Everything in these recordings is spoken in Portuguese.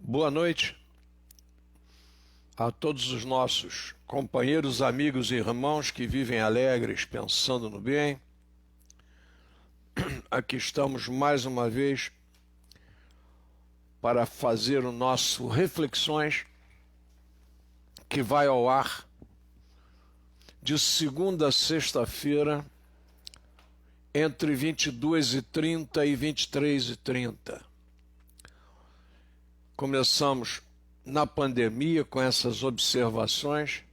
Boa noite a todos os nossos companheiros, amigos e irmãos que vivem alegres, pensando no bem. Aqui estamos mais uma vez para fazer o nosso Reflexões, que vai ao ar de segunda a sexta-feira, entre 22h30 e 23h30. Começamos na pandemia com essas observações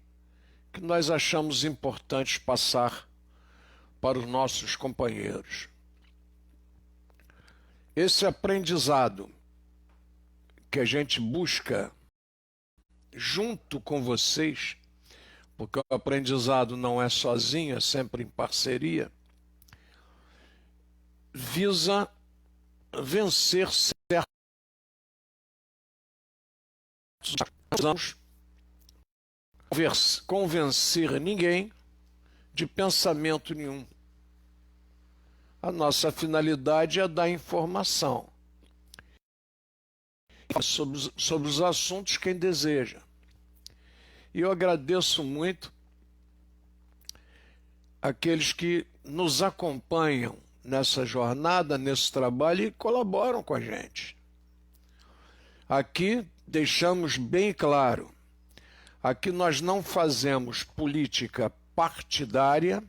que nós achamos importantes passar para os nossos companheiros. Esse aprendizado que a gente busca junto com vocês, porque o aprendizado não é sozinho, é sempre em parceria, visa vencer certos. Não precisamos convencer ninguém de pensamento nenhum. A nossa finalidade é dar informação sobre os assuntos quem deseja. E eu agradeço muito aqueles que nos acompanham nessa jornada, nesse trabalho e colaboram com a gente. Aqui deixamos bem claro, aqui nós não fazemos política partidária,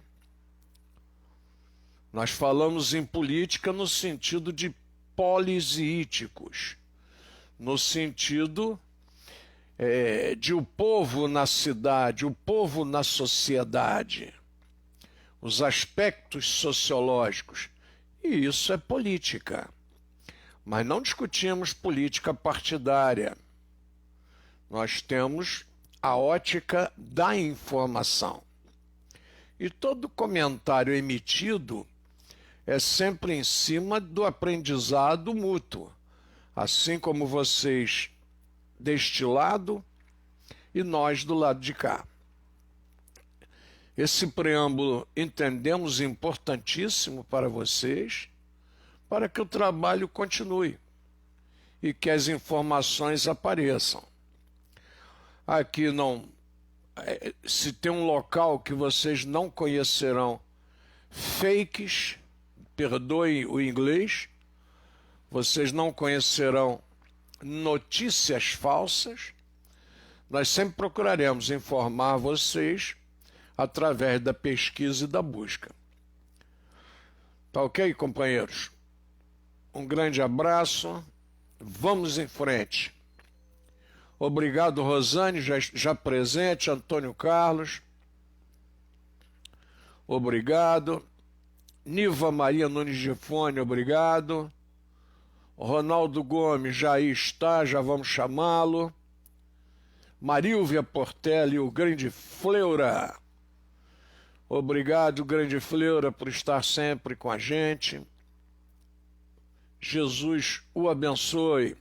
nós falamos em política no sentido de políticos, no sentido de o povo na cidade, o povo na sociedade, os aspectos sociológicos, e isso é política. Mas não discutimos política partidária. Nós temos a ótica da informação. E todo comentário emitido é sempre em cima do aprendizado mútuo, assim como vocês deste lado e nós do lado de cá. Esse preâmbulo entendemos importantíssimo para vocês, para que o trabalho continue e que as informações apareçam. Aqui não, se tem um local que vocês não conhecerão fakes, perdoem o inglês, vocês não conhecerão notícias falsas, nós sempre procuraremos informar vocês através da pesquisa e da busca. Tá ok, companheiros? Um grande abraço, vamos em frente. Obrigado, Rosane, já presente, Antônio Carlos. Obrigado. Niva Maria Nunes de Fone, obrigado. Ronaldo Gomes já aí está, já vamos chamá-lo. Marílvia Portelli, o grande Fleura. Obrigado, grande Fleura, por estar sempre com a gente. Jesus o abençoe.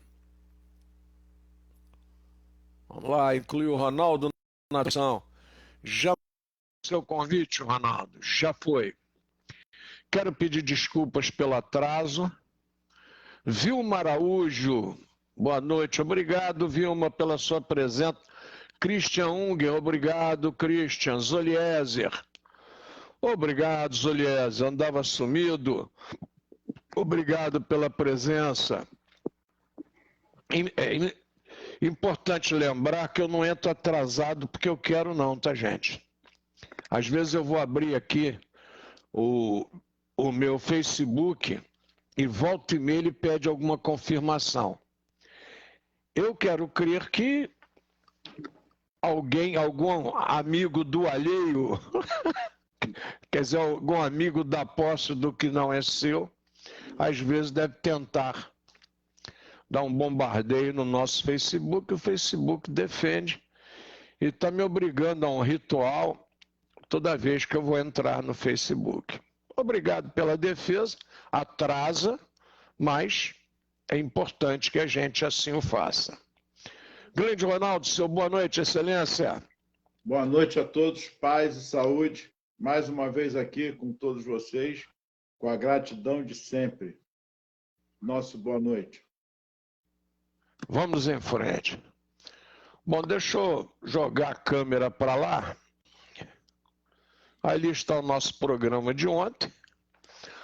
Vamos lá, inclui o Ronaldo na ação. Já seu convite, Ronaldo, já foi. Quero pedir desculpas pelo atraso. Vilma Araújo, boa noite. Obrigado, Vilma, pela sua presença. Christian Unger, obrigado, Christian. Zoliezer, obrigado, Zoliezer. Andava sumido. Obrigado pela presença. É importante lembrar que eu não entro atrasado porque eu quero não, tá, gente? Às vezes eu vou abrir aqui o meu Facebook e volta e meia ele pede alguma confirmação. Eu quero crer que algum amigo do alheio, quer dizer, algum amigo da posse do que não é seu, às vezes deve tentar dar um bombardeio no nosso Facebook, o Facebook defende e está me obrigando a um ritual toda vez que eu vou entrar no Facebook. Obrigado pela defesa, atrasa, mas é importante que a gente assim o faça. Grande Ronaldo, seu boa noite, excelência. Boa noite a todos, paz e saúde. Mais uma vez aqui com todos vocês, com a gratidão de sempre. Nosso boa noite. Vamos em frente. Bom, deixa eu jogar a câmera para lá. Ali está o nosso programa de ontem.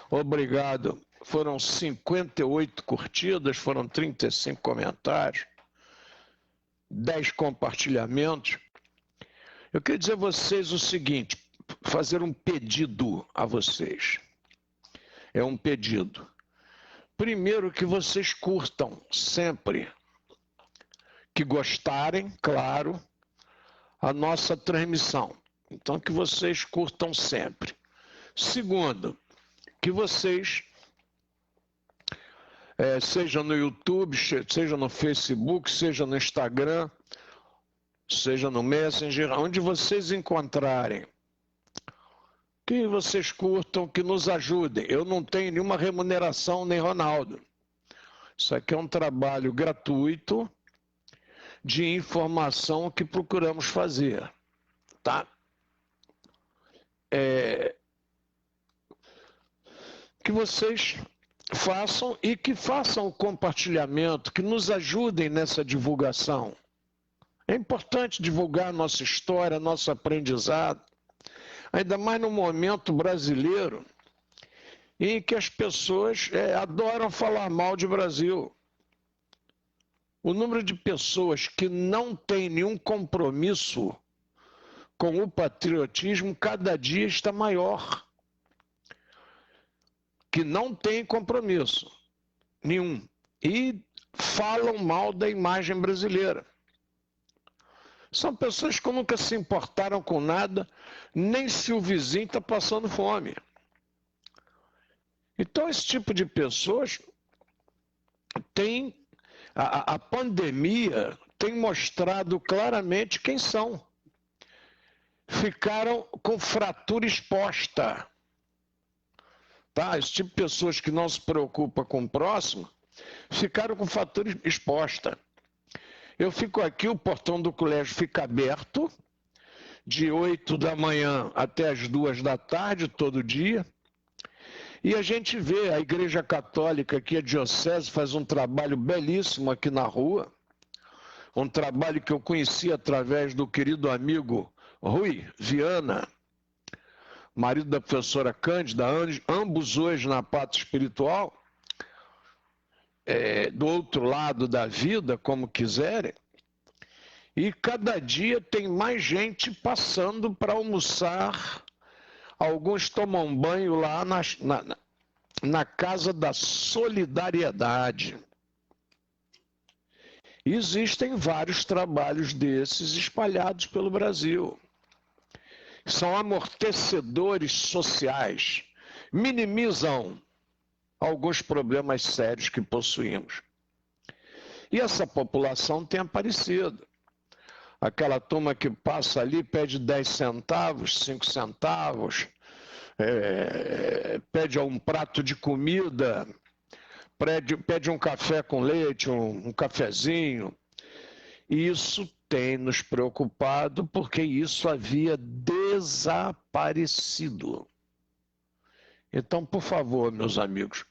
Obrigado. Foram 58 curtidas, foram 35 comentários, 10 compartilhamentos. Eu queria dizer a vocês o seguinte, fazer um pedido a vocês. É um pedido. Primeiro, que vocês curtam sempre, que gostarem, claro, a nossa transmissão. Então, que vocês curtam sempre. Segundo, que vocês, seja no YouTube, seja no Facebook, seja no Instagram, seja no Messenger, onde vocês encontrarem, que vocês curtam, que nos ajudem. Eu não tenho nenhuma remuneração, nem Ronaldo. Isso aqui é um trabalho gratuito de informação que procuramos fazer, tá? Que vocês façam e que façam o compartilhamento, que nos ajudem nessa divulgação. É importante divulgar a nossa história, nosso aprendizado, ainda mais no momento brasileiro em que as pessoas adoram falar mal de Brasil. O número de pessoas que não tem nenhum compromisso com o patriotismo cada dia está maior. Que não tem compromisso nenhum e falam mal da imagem brasileira. São pessoas que nunca se importaram com nada, nem se o vizinho está passando fome. Então, esse tipo de pessoas tem... A pandemia tem mostrado claramente quem são. Ficaram com fratura exposta. Tá? Esse tipo de pessoas que não se preocupam com o próximo, ficaram com fratura exposta. Eu fico aqui, o portão do colégio fica aberto, de 8 da manhã até as 2 da tarde, todo dia. E a gente vê, a Igreja Católica aqui, a Diocese, faz um trabalho belíssimo aqui na rua. Um trabalho que eu conheci através do querido amigo Rui Viana, marido da professora Cândida, ambos hoje na pátria espiritual, do outro lado da vida, como quiserem. E cada dia tem mais gente passando para almoçar. Alguns tomam banho lá na Casa da Solidariedade. Existem vários trabalhos desses espalhados pelo Brasil. São amortecedores sociais, minimizam alguns problemas sérios que possuímos. E essa população tem aparecido. Aquela turma que passa ali, pede 10 centavos, 5 centavos, pede um prato de comida, pede um café com leite, um cafezinho. Isso tem nos preocupado porque isso havia desaparecido. Então, por favor, meus amigos,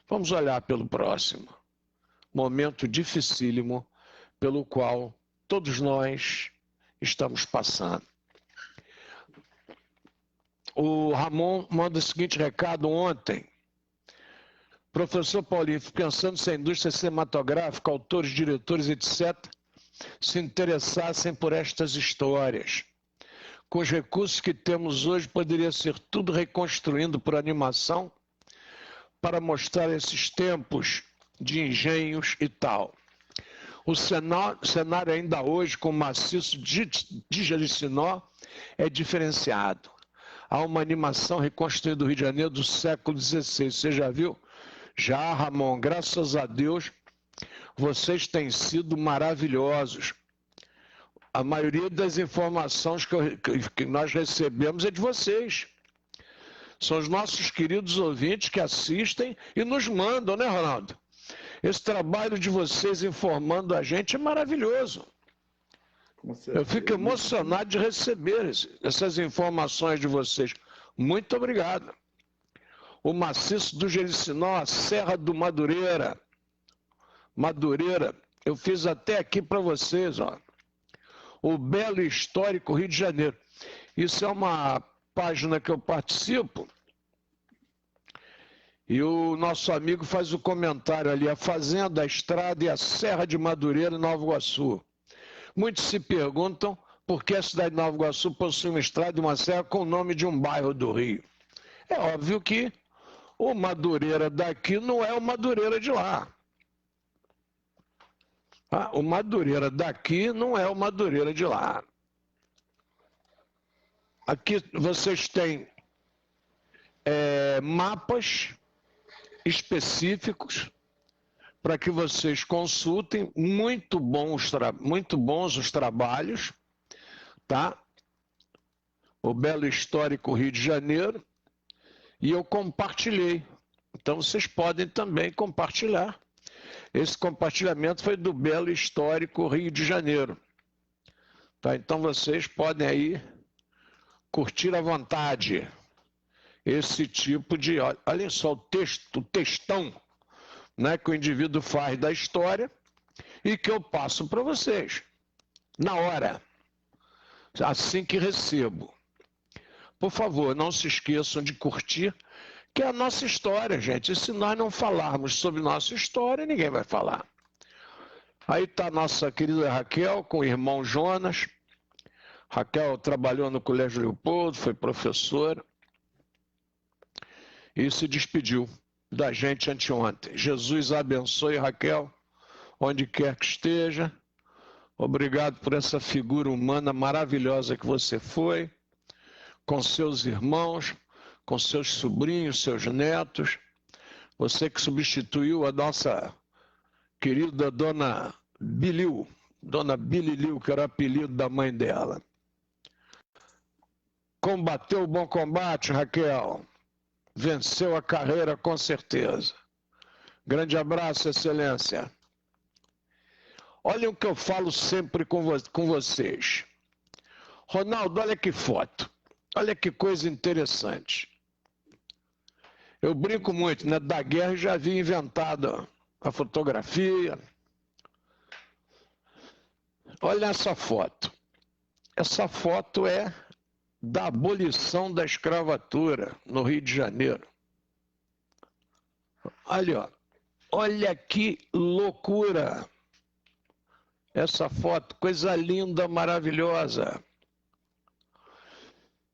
vamos olhar pelo próximo. Momento dificílimo pelo qual todos nós estamos passando. O Ramon manda o seguinte recado ontem. Professor Paulinho, pensando se a indústria cinematográfica, autores, diretores, etc., se interessassem por estas histórias. Com os recursos que temos hoje, poderia ser tudo reconstruindo por animação para mostrar esses tempos de engenhos e tal. O cenário ainda hoje, com o maciço de Jericinó, é diferenciado. Há uma animação reconstruída do Rio de Janeiro do século XVI. Você já viu? Já, Ramon, graças a Deus, vocês têm sido maravilhosos. A maioria das informações que nós recebemos é de vocês. São os nossos queridos ouvintes que assistem e nos mandam, né, Ronaldo? Esse trabalho de vocês informando a gente é maravilhoso. Eu fico emocionado de receber essas informações de vocês. Muito obrigado. O maciço do Jericinó, a Serra do Madureira. Madureira Eu fiz até aqui para vocês, ó. O Belo Histórico Rio de Janeiro. Isso é uma página que eu participo. E o nosso amigo faz o comentário ali, a Fazenda, a Estrada e a Serra de Madureira, Nova Iguaçu. Muitos se perguntam por que a cidade de Nova Iguaçu possui uma estrada e uma serra com o nome de um bairro do Rio. É óbvio que o Madureira daqui não é o Madureira de lá. O Madureira daqui não é o Madureira de lá. Aqui vocês têm mapas específicos para que vocês consultem, muito bons os trabalhos, tá? O Belo Histórico Rio de Janeiro, e eu compartilhei. Então vocês podem também compartilhar. Esse compartilhamento foi do Belo Histórico Rio de Janeiro. Tá? Então vocês podem aí curtir à vontade esse tipo de... Olha só o textão, né, que o indivíduo faz da história e que eu passo para vocês, na hora, assim que recebo. Por favor, não se esqueçam de curtir, que é a nossa história, gente. E se nós não falarmos sobre nossa história, ninguém vai falar. Aí está a nossa querida Raquel com o irmão Jonas. Raquel trabalhou no Colégio Leopoldo, foi professora e se despediu da gente anteontem. Jesus abençoe, Raquel, onde quer que esteja. Obrigado por essa figura humana maravilhosa que você foi, com seus irmãos, com seus sobrinhos, seus netos. Você que substituiu a nossa querida dona Biliu, dona Bililiu, que era o apelido da mãe dela. Combateu o bom combate, Raquel. Venceu a carreira com certeza. Grande abraço, excelência. Olha o que eu falo sempre com vocês. Ronaldo, olha que foto. Olha que coisa interessante. Eu brinco muito, né? Da guerra já havia inventado a fotografia. Olha essa foto. Essa foto é da abolição da escravatura no Rio de Janeiro. Olha, olha que loucura. Essa foto, coisa linda, maravilhosa.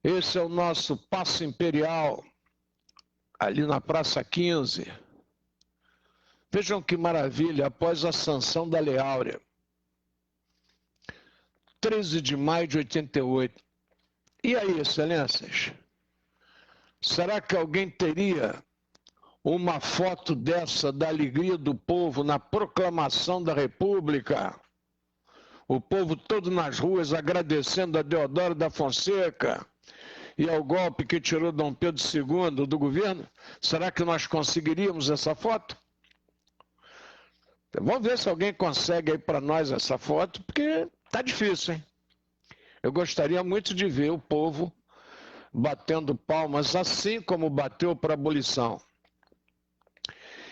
Esse é o nosso Paço Imperial, ali na Praça 15. Vejam que maravilha, após a sanção da Lei Áurea. 13 de maio de 88. E aí, excelências? Será que alguém teria uma foto dessa da alegria do povo na proclamação da República? O povo todo nas ruas agradecendo a Deodoro da Fonseca e ao golpe que tirou Dom Pedro II do governo? Será que nós conseguiríamos essa foto? Vamos ver se alguém consegue aí para nós essa foto, porque tá difícil, hein? Eu gostaria muito de ver o povo batendo palmas, assim como bateu para a abolição.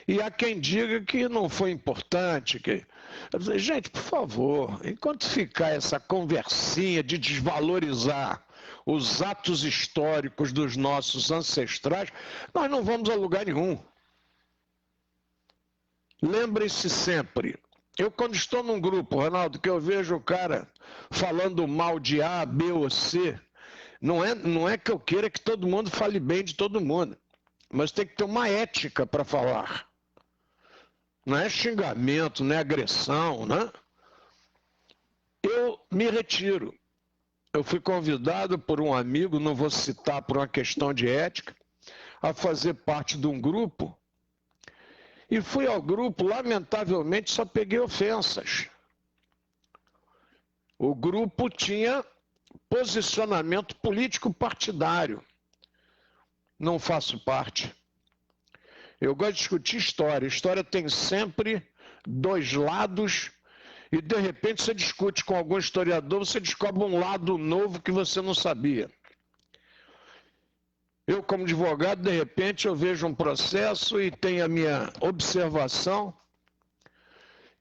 E há quem diga que não foi importante. Gente, por favor, enquanto ficar essa conversinha de desvalorizar os atos históricos dos nossos ancestrais, nós não vamos a lugar nenhum. Lembrem-se sempre, eu quando estou num grupo, Ronaldo, que eu vejo o cara falando mal de A, B ou C, não é que eu queira que todo mundo fale bem de todo mundo, mas tem que ter uma ética para falar. Não é xingamento, não é agressão, né? Eu me retiro. Eu fui convidado por um amigo, não vou citar por uma questão de ética, a fazer parte de um grupo. E fui ao grupo, lamentavelmente, só peguei ofensas. O grupo tinha posicionamento político partidário. Não faço parte. Eu gosto de discutir história. História tem sempre dois lados e, de repente, você discute com algum historiador, você descobre um lado novo que você não sabia. Eu, como advogado, de repente, eu vejo um processo e tenho a minha observação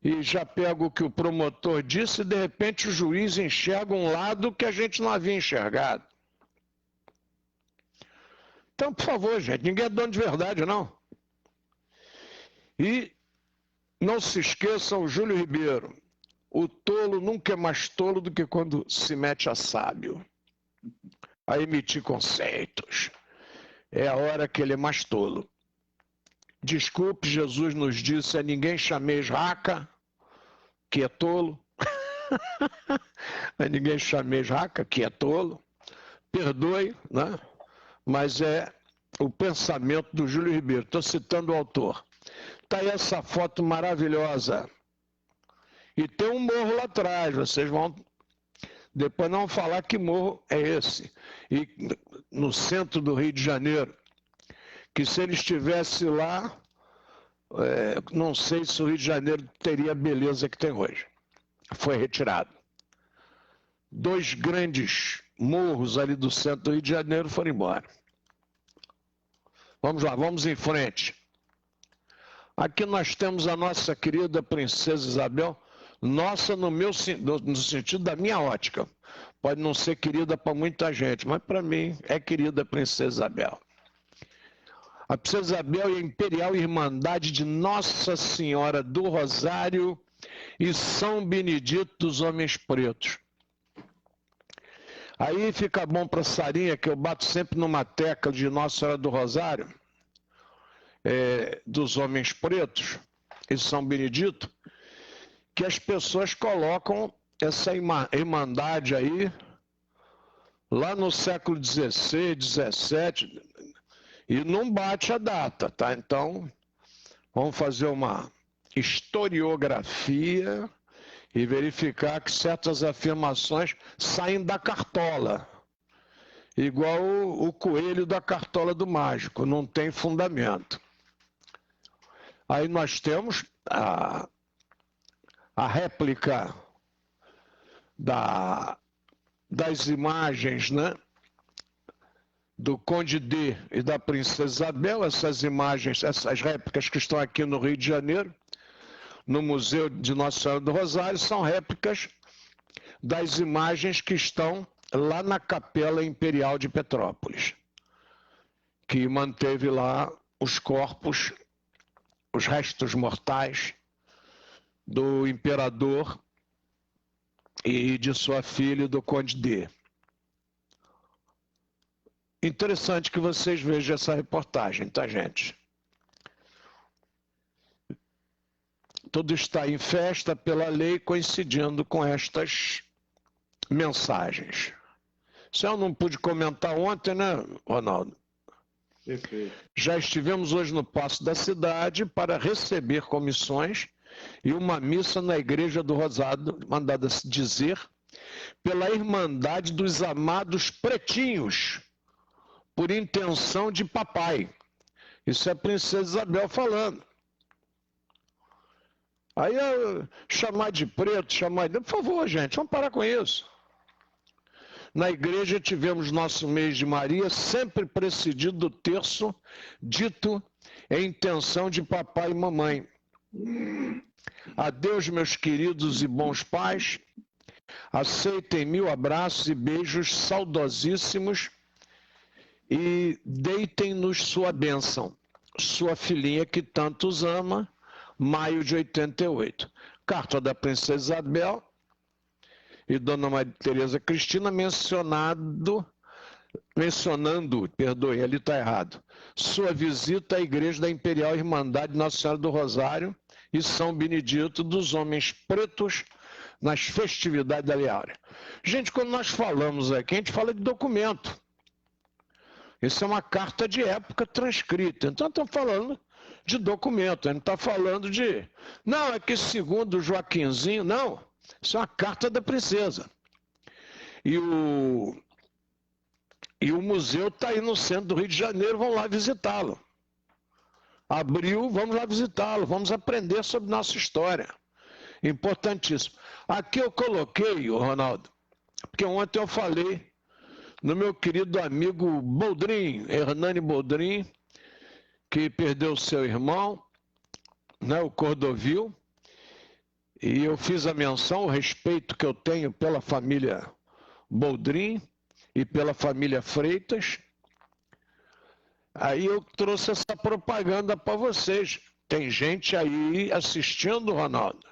e já pega o que o promotor disse e de repente o juiz enxerga um lado que a gente não havia enxergado. Então, por favor, gente, ninguém é dono de verdade, não. E não se esqueçam, o Júlio Ribeiro, o tolo nunca é mais tolo do que quando se mete a sábio, a emitir conceitos. É a hora que ele é mais tolo. Desculpe, Jesus nos disse, a ninguém chameis raca, que é tolo. A ninguém chameis raca, que é tolo. Perdoe, né? Mas é o pensamento do Júlio Ribeiro. Estou citando o autor. Está aí essa foto maravilhosa. E tem um morro lá atrás, vocês vão depois não falar que morro é esse. E no centro do Rio de Janeiro, que se ele estivesse lá, não sei se o Rio de Janeiro teria a beleza que tem hoje. Foi retirado. 2 grandes morros ali do centro do Rio de Janeiro foram embora. Vamos lá, vamos em frente. Aqui nós temos a nossa querida princesa Isabel, nossa no sentido da minha ótica. Pode não ser querida para muita gente, mas para mim é querida a princesa Isabel. A princesa Isabel é a Imperial Irmandade de Nossa Senhora do Rosário e São Benedito dos Homens Pretos. Aí fica bom para Sarinha, que eu bato sempre numa tecla de Nossa Senhora do Rosário, dos Homens Pretos e São Benedito, que as pessoas colocam essa irmandade aí lá no século XVI, XVII, e não bate a data, tá? Então, vamos fazer uma historiografia e verificar que certas afirmações saem da cartola, igual o coelho da cartola do mágico, não tem fundamento. Aí nós temos a réplica das imagens, né, do Conde D e da Princesa Isabel, essas imagens, essas réplicas que estão aqui no Rio de Janeiro, no Museu de Nossa Senhora do Rosário, são réplicas das imagens que estão lá na Capela Imperial de Petrópolis, que manteve lá os corpos, os restos mortais do imperador e de sua filha, do Conde D. Interessante que vocês vejam essa reportagem, tá, gente? Tudo está em festa pela lei, coincidindo com estas mensagens. Isso eu não pude comentar ontem, né, Ronaldo? Perfeito. Já estivemos hoje no Paço da Cidade para receber comissões e uma missa na Igreja do Rosário, mandada se dizer, pela Irmandade dos Amados Pretinhos, por intenção de papai. Isso é a princesa Isabel falando. Aí chamar de preto, chamar de... Por favor, gente, vamos parar com isso. Na igreja tivemos nosso mês de Maria, sempre precedido do terço dito em intenção de papai e mamãe. Adeus, meus queridos e bons pais. Aceitem 1000 abraços e beijos saudosíssimos e deitem-nos sua bênção. Sua filhinha que tanto os ama, maio de 88. Carta da princesa Isabel e Dona Maria Tereza Cristina mencionando, perdoe, ali está errado, sua visita à Igreja da Imperial Irmandade Nossa Senhora do Rosário e São Benedito dos Homens Pretos nas festividades da Lei Áurea. Gente, quando nós falamos aqui, a gente fala de documento. Isso é uma carta de época transcrita. Então, estamos falando de documento, a gente não está falando de... Não, é que segundo o Joaquinzinho, não. Isso é uma carta da princesa. E o museu está aí no centro do Rio de Janeiro, vão lá visitá-lo. Abriu, vamos lá visitá-lo, vamos aprender sobre nossa história. Importantíssimo. Aqui eu coloquei, Ronaldo, porque ontem eu falei no meu querido amigo Boldrin, Hernani Boldrin, que perdeu seu irmão, né, o Cordovil, E eu fiz a menção, o respeito que eu tenho pela família Boldrin e pela família Freitas. Aí eu trouxe essa propaganda para vocês. Tem gente aí assistindo, Ronaldo,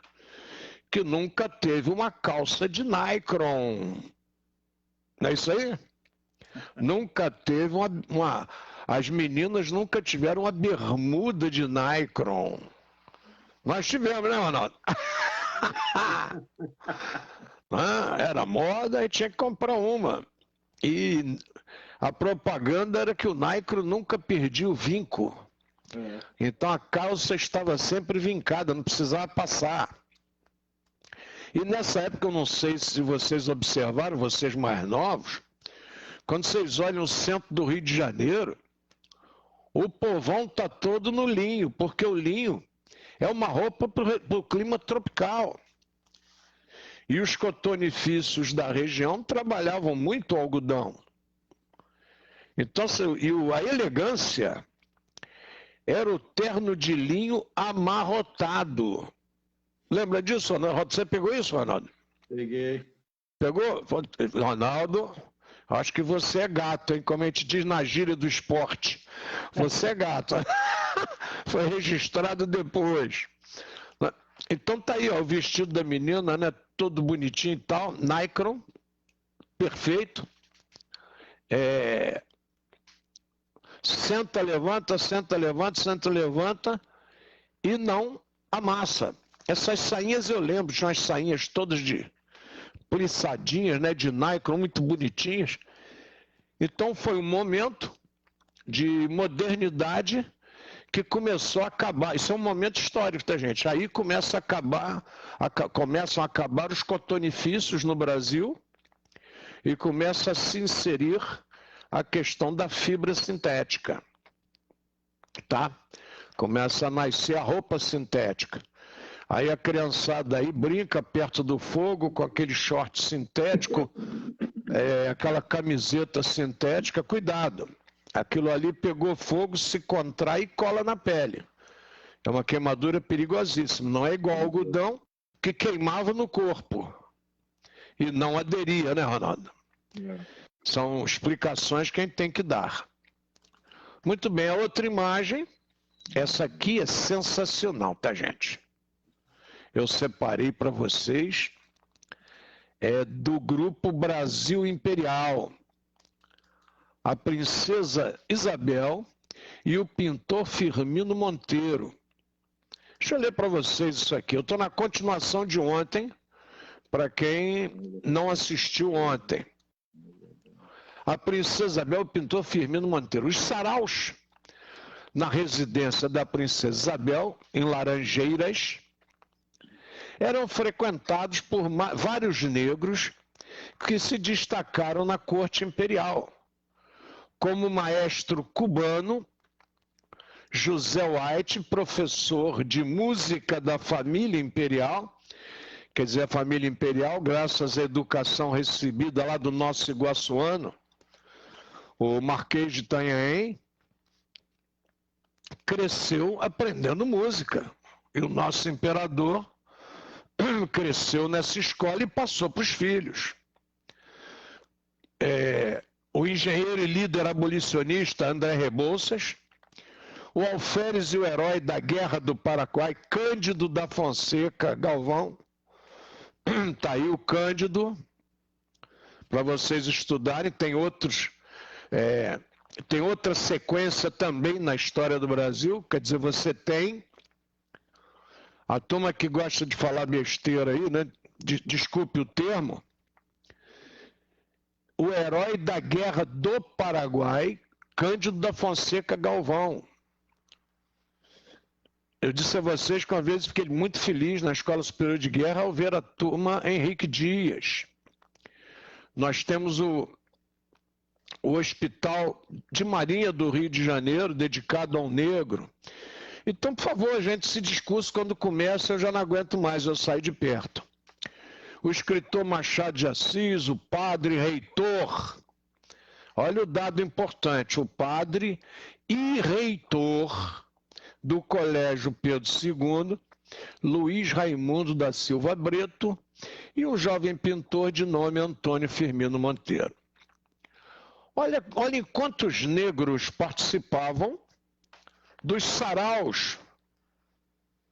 que nunca teve uma calça de Nycron. Não é isso aí? Nunca teve as meninas nunca tiveram uma bermuda de Nycron. Nós tivemos, né, Ronaldo? Era moda e tinha que comprar uma. E a propaganda era que o Nycron nunca perdia o vinco. Então a calça estava sempre vincada, não precisava passar. E nessa época, eu não sei se vocês observaram, vocês mais novos, quando vocês olham o centro do Rio de Janeiro, o povão está todo no linho, porque o linho é uma roupa para o clima tropical. E os cotonifícios da região trabalhavam muito o algodão. Então, a elegância era o terno de linho amarrotado. Lembra disso, Ronaldo? Você pegou isso, Ronaldo? Peguei. Pegou? Ronaldo, acho que você é gato, hein? Como a gente diz na gíria do esporte. Você é gato. Foi registrado depois. Então tá aí, ó, o vestido da menina, né? Todo bonitinho e tal. Nycron, perfeito. Senta, levanta, senta, levanta, senta, levanta. E não amassa. Essas sainhas eu lembro, tinha umas sainhas todas de plissadinhas, né, de Nycron, muito bonitinhas. Então foi um momento de modernidade que começou a acabar. Isso é um momento histórico, tá, gente? Aí começam a acabar os cotonifícios no Brasil e começa a se inserir a questão da fibra sintética, tá? Começa a nascer a roupa sintética. Aí a criançada aí brinca perto do fogo com aquele short sintético, aquela camiseta sintética. Cuidado, aquilo ali pegou fogo, se contrai e cola na pele. É uma queimadura perigosíssima. Não é igual ao algodão que queimava no corpo e não aderia, né, Ronaldo? São explicações que a gente tem que dar. Muito bem, a outra imagem, essa aqui é sensacional, tá, gente? Eu separei para vocês, do grupo Brasil Imperial. A princesa Isabel e o pintor Firmino Monteiro. Deixa eu ler para vocês isso aqui. Eu estou na continuação de ontem, para quem não assistiu ontem. A princesa Isabel e o pintor Firmino Monteiro. Os saraus na residência da princesa Isabel, em Laranjeiras, eram frequentados por vários negros que se destacaram na corte imperial, como o maestro cubano José White, professor de música da família imperial, quer dizer, a família imperial, graças à educação recebida lá do nosso iguaçuano, o Marquês de Itanhaém, cresceu aprendendo música. E o nosso imperador cresceu nessa escola e passou para os filhos. O engenheiro e líder abolicionista André Rebouças, o alferes e o herói da Guerra do Paraguai, Cândido da Fonseca Galvão. Está aí o Cândido, para vocês estudarem. Tem outra sequência também na história do Brasil, quer dizer, você tem a turma que gosta de falar besteira aí, né? Desculpe o termo. O herói da Guerra do Paraguai, Cândido da Fonseca Galvão. Eu disse a vocês que uma vez fiquei muito feliz na Escola Superior de Guerra ao ver a turma Henrique Dias. Nós temos o Hospital de Marinha do Rio de Janeiro, dedicado ao negro. Então, por favor, gente, esse discurso, quando começa, eu já não aguento mais, eu saio de perto. O escritor Machado de Assis, o padre reitor. Olha o dado importante, o padre e reitor do Colégio Pedro II Luiz Raimundo da Silva Breto e um jovem pintor de nome Antônio Firmino Monteiro. Olha quantos negros participavam dos saraus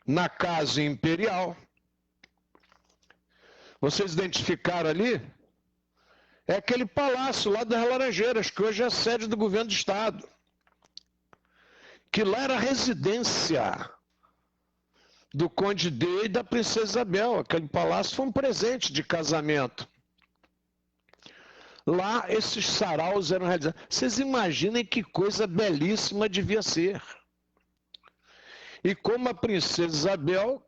na Casa Imperial. Vocês identificaram ali? É aquele palácio lá das Laranjeiras, que hoje é a sede do governo do estado. Que lá era a residência do Conde D e da Princesa Isabel. Aquele palácio foi um presente de casamento. Lá, esses saraus eram realizados. Vocês imaginem que coisa belíssima devia ser. E como a Princesa Isabel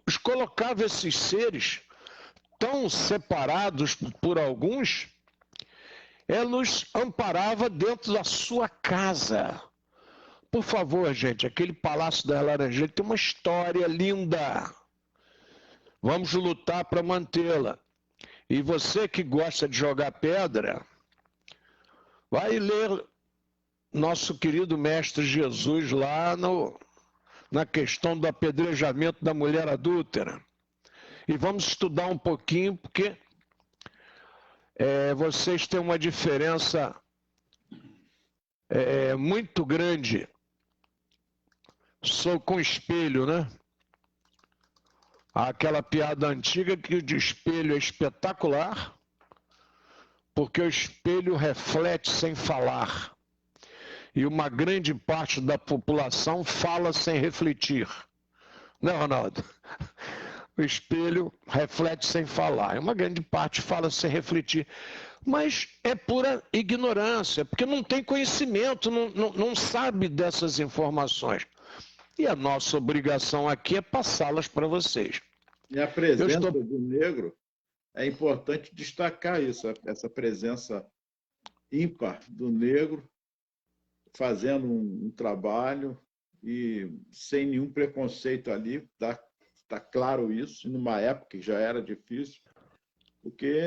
os colocava esses seres tão separados por alguns, ela os amparava dentro da sua casa. Por favor, gente, aquele Palácio da Laranjeira tem uma história linda. Vamos lutar para mantê-la. E você que gosta de jogar pedra, vai ler nosso querido Mestre Jesus lá na questão do apedrejamento da mulher adúltera. E vamos estudar um pouquinho, porque vocês têm uma diferença muito grande com o espelho, né? Aquela piada antiga que o de espelho é espetacular, porque o espelho reflete sem falar. E uma grande parte da população fala sem refletir. Não, Ronaldo? O espelho reflete sem falar. Uma grande parte fala sem refletir. Mas é pura ignorância, porque não tem conhecimento, não sabe dessas informações. E a nossa obrigação aqui é passá-las para vocês. E a presença do negro, é importante destacar isso, essa presença ímpar do negro, fazendo um trabalho e sem nenhum preconceito ali, está claro isso, numa época que já era difícil, porque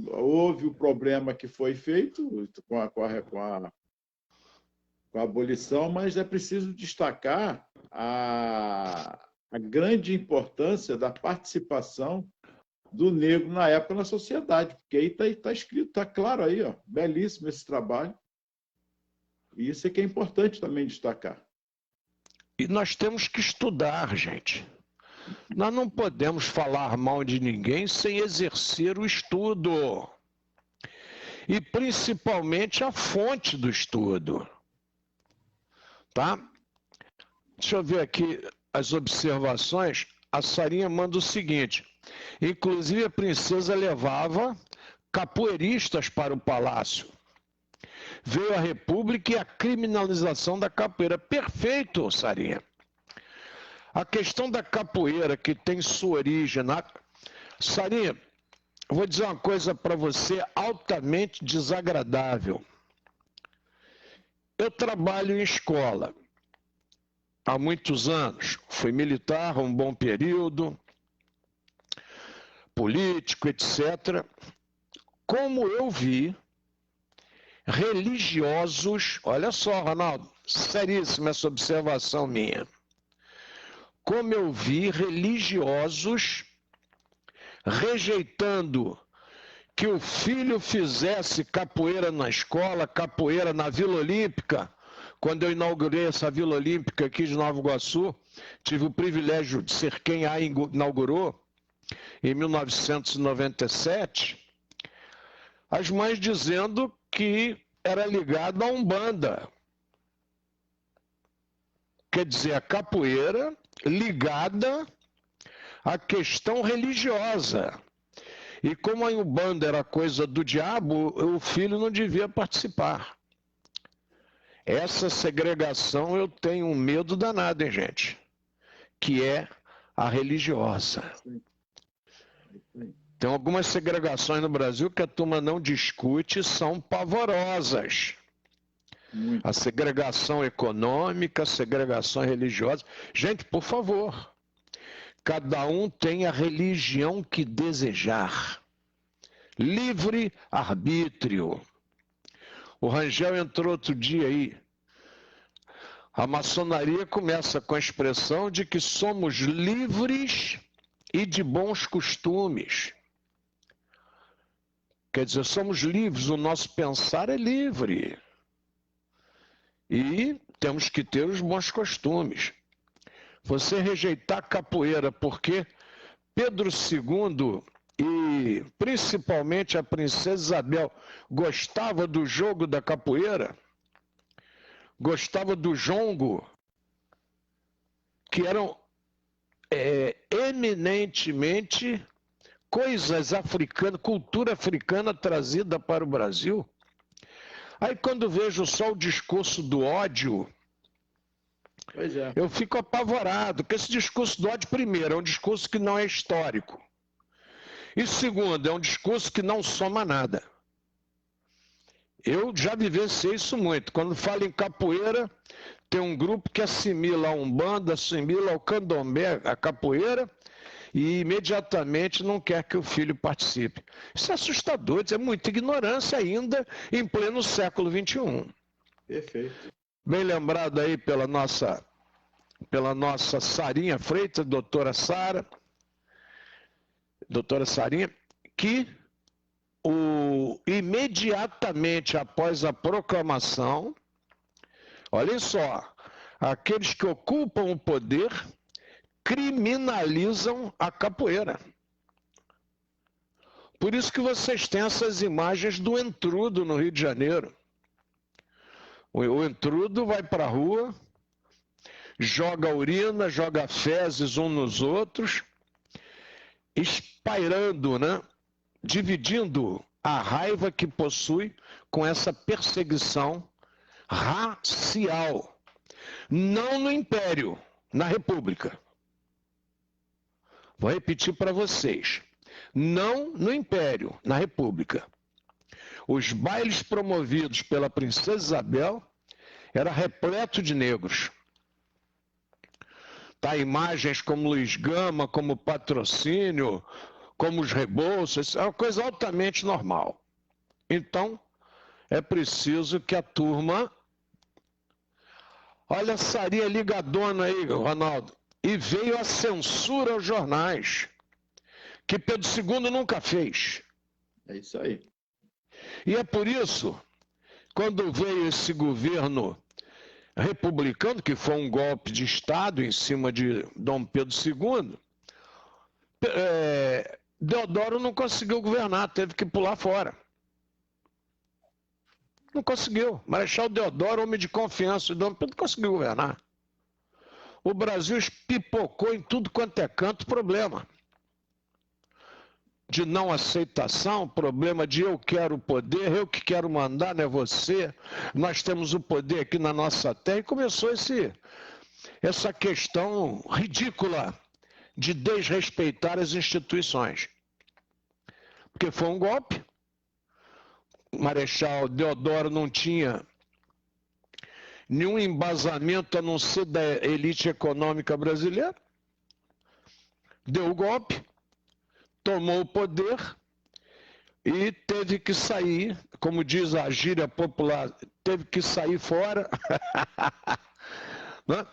houve o problema que foi feito com a abolição, mas é preciso destacar a grande importância da participação do negro na época na sociedade, porque aí está escrito, está claro aí, ó, belíssimo esse trabalho. E isso é que é importante também destacar. E nós temos que estudar, gente. Nós não podemos falar mal de ninguém sem exercer o estudo. E principalmente a fonte do estudo. Tá? Deixa eu ver aqui as observações. A Sarinha manda o seguinte: inclusive a princesa levava capoeiristas para o palácio. Veio a república e a criminalização da capoeira. Perfeito, Sarinha. A questão da capoeira, que tem sua origem na... Sarinha, vou dizer uma coisa para você altamente desagradável. Eu trabalho em escola há muitos anos. Fui militar um bom período, político, etc. Como eu vi religiosos, olha só, Ronaldo, seríssima essa observação minha. Como eu vi religiosos rejeitando que o filho fizesse capoeira na escola, capoeira na Vila Olímpica. Quando eu inaugurei essa Vila Olímpica aqui de Nova Iguaçu, tive o privilégio de ser quem a inaugurou, em 1997, as mães dizendo que era ligado a Umbanda. Quer dizer, a capoeira ligada à questão religiosa. E como a Umbanda era coisa do diabo, o filho não devia participar. Essa segregação eu tenho um medo danado, hein, gente? Que é a religiosa. Tem algumas segregações no Brasil que a turma não discute, são pavorosas. A segregação econômica, a segregação religiosa. Gente, por favor, cada um tem a religião que desejar. Livre arbítrio. O Rangel entrou outro dia aí. A maçonaria começa com a expressão de que somos livres e de bons costumes. Quer dizer, somos livres, o nosso pensar é livre. E temos que ter os bons costumes. Você rejeitar a capoeira porque Pedro II e principalmente a princesa Isabel gostava do jogo da capoeira, gostava do jongo, que eram eminentemente coisas africanas, cultura africana trazida para o Brasil. Aí quando vejo só o discurso do ódio, eu fico apavorado, porque esse discurso do ódio, primeiro, é um discurso que não é histórico. E segundo, é um discurso que não soma nada. Eu já vivenciei isso muito. Quando falo em capoeira, tem um grupo que assimila a Umbanda, assimila ao Candomblé, a capoeira, e imediatamente não quer que o filho participe. Isso é assustador, isso é muita ignorância ainda em pleno século XXI. Perfeito. Bem lembrado aí pela nossa Sarinha Freitas, doutora Sarinha, que imediatamente após a proclamação, olhem só, aqueles que ocupam o poder criminalizam a capoeira. Por isso que vocês têm essas imagens do entrudo no Rio de Janeiro. O entrudo vai para a rua, joga urina, joga fezes uns nos outros, espairando, né? Dividindo a raiva que possui com essa perseguição racial. Não no Império, na República. Vou repetir para vocês. Não no Império, na República. Os bailes promovidos pela princesa Isabel era repleto de negros. Tá, imagens como Luiz Gama, como Patrocínio, como os Rebouças, é uma coisa altamente normal. Então, é preciso que a turma... Olha a Sarinha ligadona aí, Ronaldo. E veio a censura aos jornais, que Pedro II nunca fez. É isso aí. E é por isso, quando veio esse governo republicano, que foi um golpe de Estado em cima de Dom Pedro II, Deodoro não conseguiu governar, teve que pular fora. Não conseguiu. Marechal Deodoro, homem de confiança de Dom Pedro, não conseguiu governar. O Brasil espipocou em tudo quanto é canto, problema de não aceitação, problema de eu quero o poder, eu que quero mandar, não é você, nós temos o poder aqui na nossa terra, e começou essa questão ridícula de desrespeitar as instituições. Porque foi um golpe, o Marechal Deodoro não tinha nenhum embasamento a não ser da elite econômica brasileira, deu o golpe, tomou o poder e teve que sair, como diz a gíria popular, teve que sair fora, né?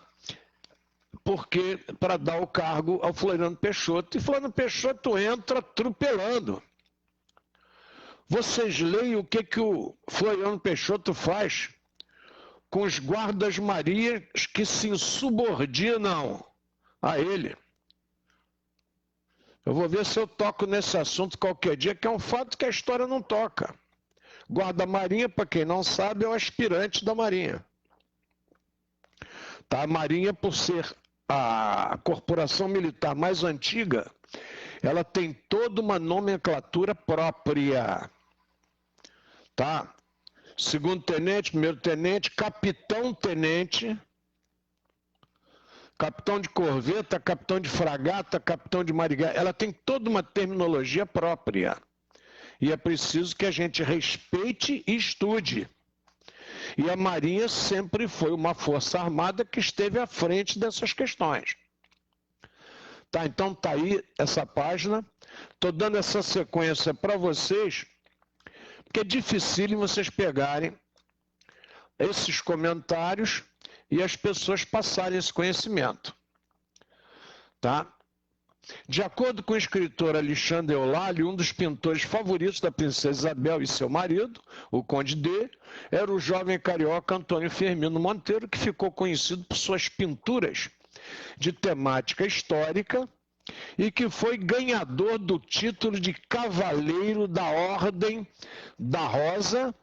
Porque para dar o cargo ao Floriano Peixoto, e Floriano Peixoto entra atropelando. Vocês leem o que o Floriano Peixoto faz com os guardas-marias que se insubordinam a ele. Eu vou ver se eu toco nesse assunto qualquer dia, que é um fato que a história não toca. Guarda-marinha, para quem não sabe, é o aspirante da Marinha. Tá? A Marinha, por ser a corporação militar mais antiga, ela tem toda uma nomenclatura própria. Tá? Segundo-tenente, primeiro-tenente, capitão-tenente, capitão de corveta, capitão de fragata, capitão de marigá. Ela tem toda uma terminologia própria. E é preciso que a gente respeite e estude. E a Marinha sempre foi uma força armada que esteve à frente dessas questões. Tá, então tá aí essa página. Estou dando essa sequência para vocês, porque é difícil vocês pegarem esses comentários e as pessoas passarem esse conhecimento. Tá? De acordo com o escritor Alexandre Eulalio, um dos pintores favoritos da princesa Isabel e seu marido, o Conde D, era o jovem carioca Antônio Firmino Monteiro, que ficou conhecido por suas pinturas de temática histórica e que foi ganhador do título de Cavaleiro da Ordem da Rosa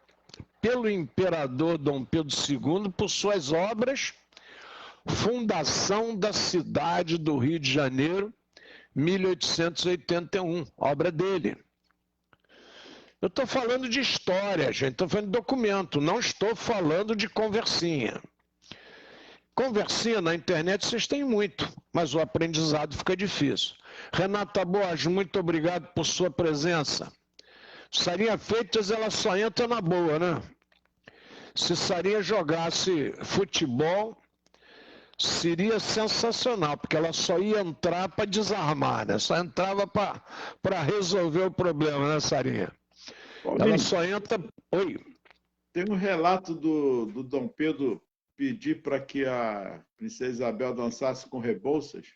pelo imperador Dom Pedro II por suas obras Fundação da Cidade do Rio de Janeiro, 1881, obra dele. Eu estou falando de história, gente, estou falando de documento, não estou falando de conversinha. Conversinha na internet vocês têm muito, mas o aprendizado fica difícil. Renata Borges, muito obrigado por sua presença. Sarinha Freitas, ela só entra na boa, né? Se Sarinha jogasse futebol, seria sensacional, porque ela só ia entrar para desarmar, né? Só entrava para resolver o problema, né, Sarinha? Paulinho, ela só entra... Oi. Tem um relato do Dom Pedro pedir para que a princesa Isabel dançasse com Rebouças?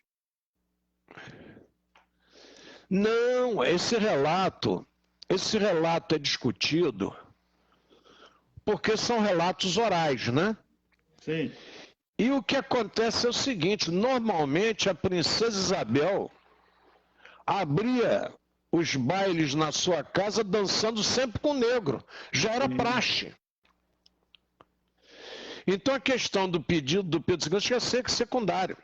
Não, esse relato é discutido porque são relatos orais, né? Sim. E o que acontece é o seguinte, normalmente a princesa Isabel abria os bailes na sua casa dançando sempre com o negro. Já era praxe. Então a questão do pedido do Pedro II tinha que ser secundário.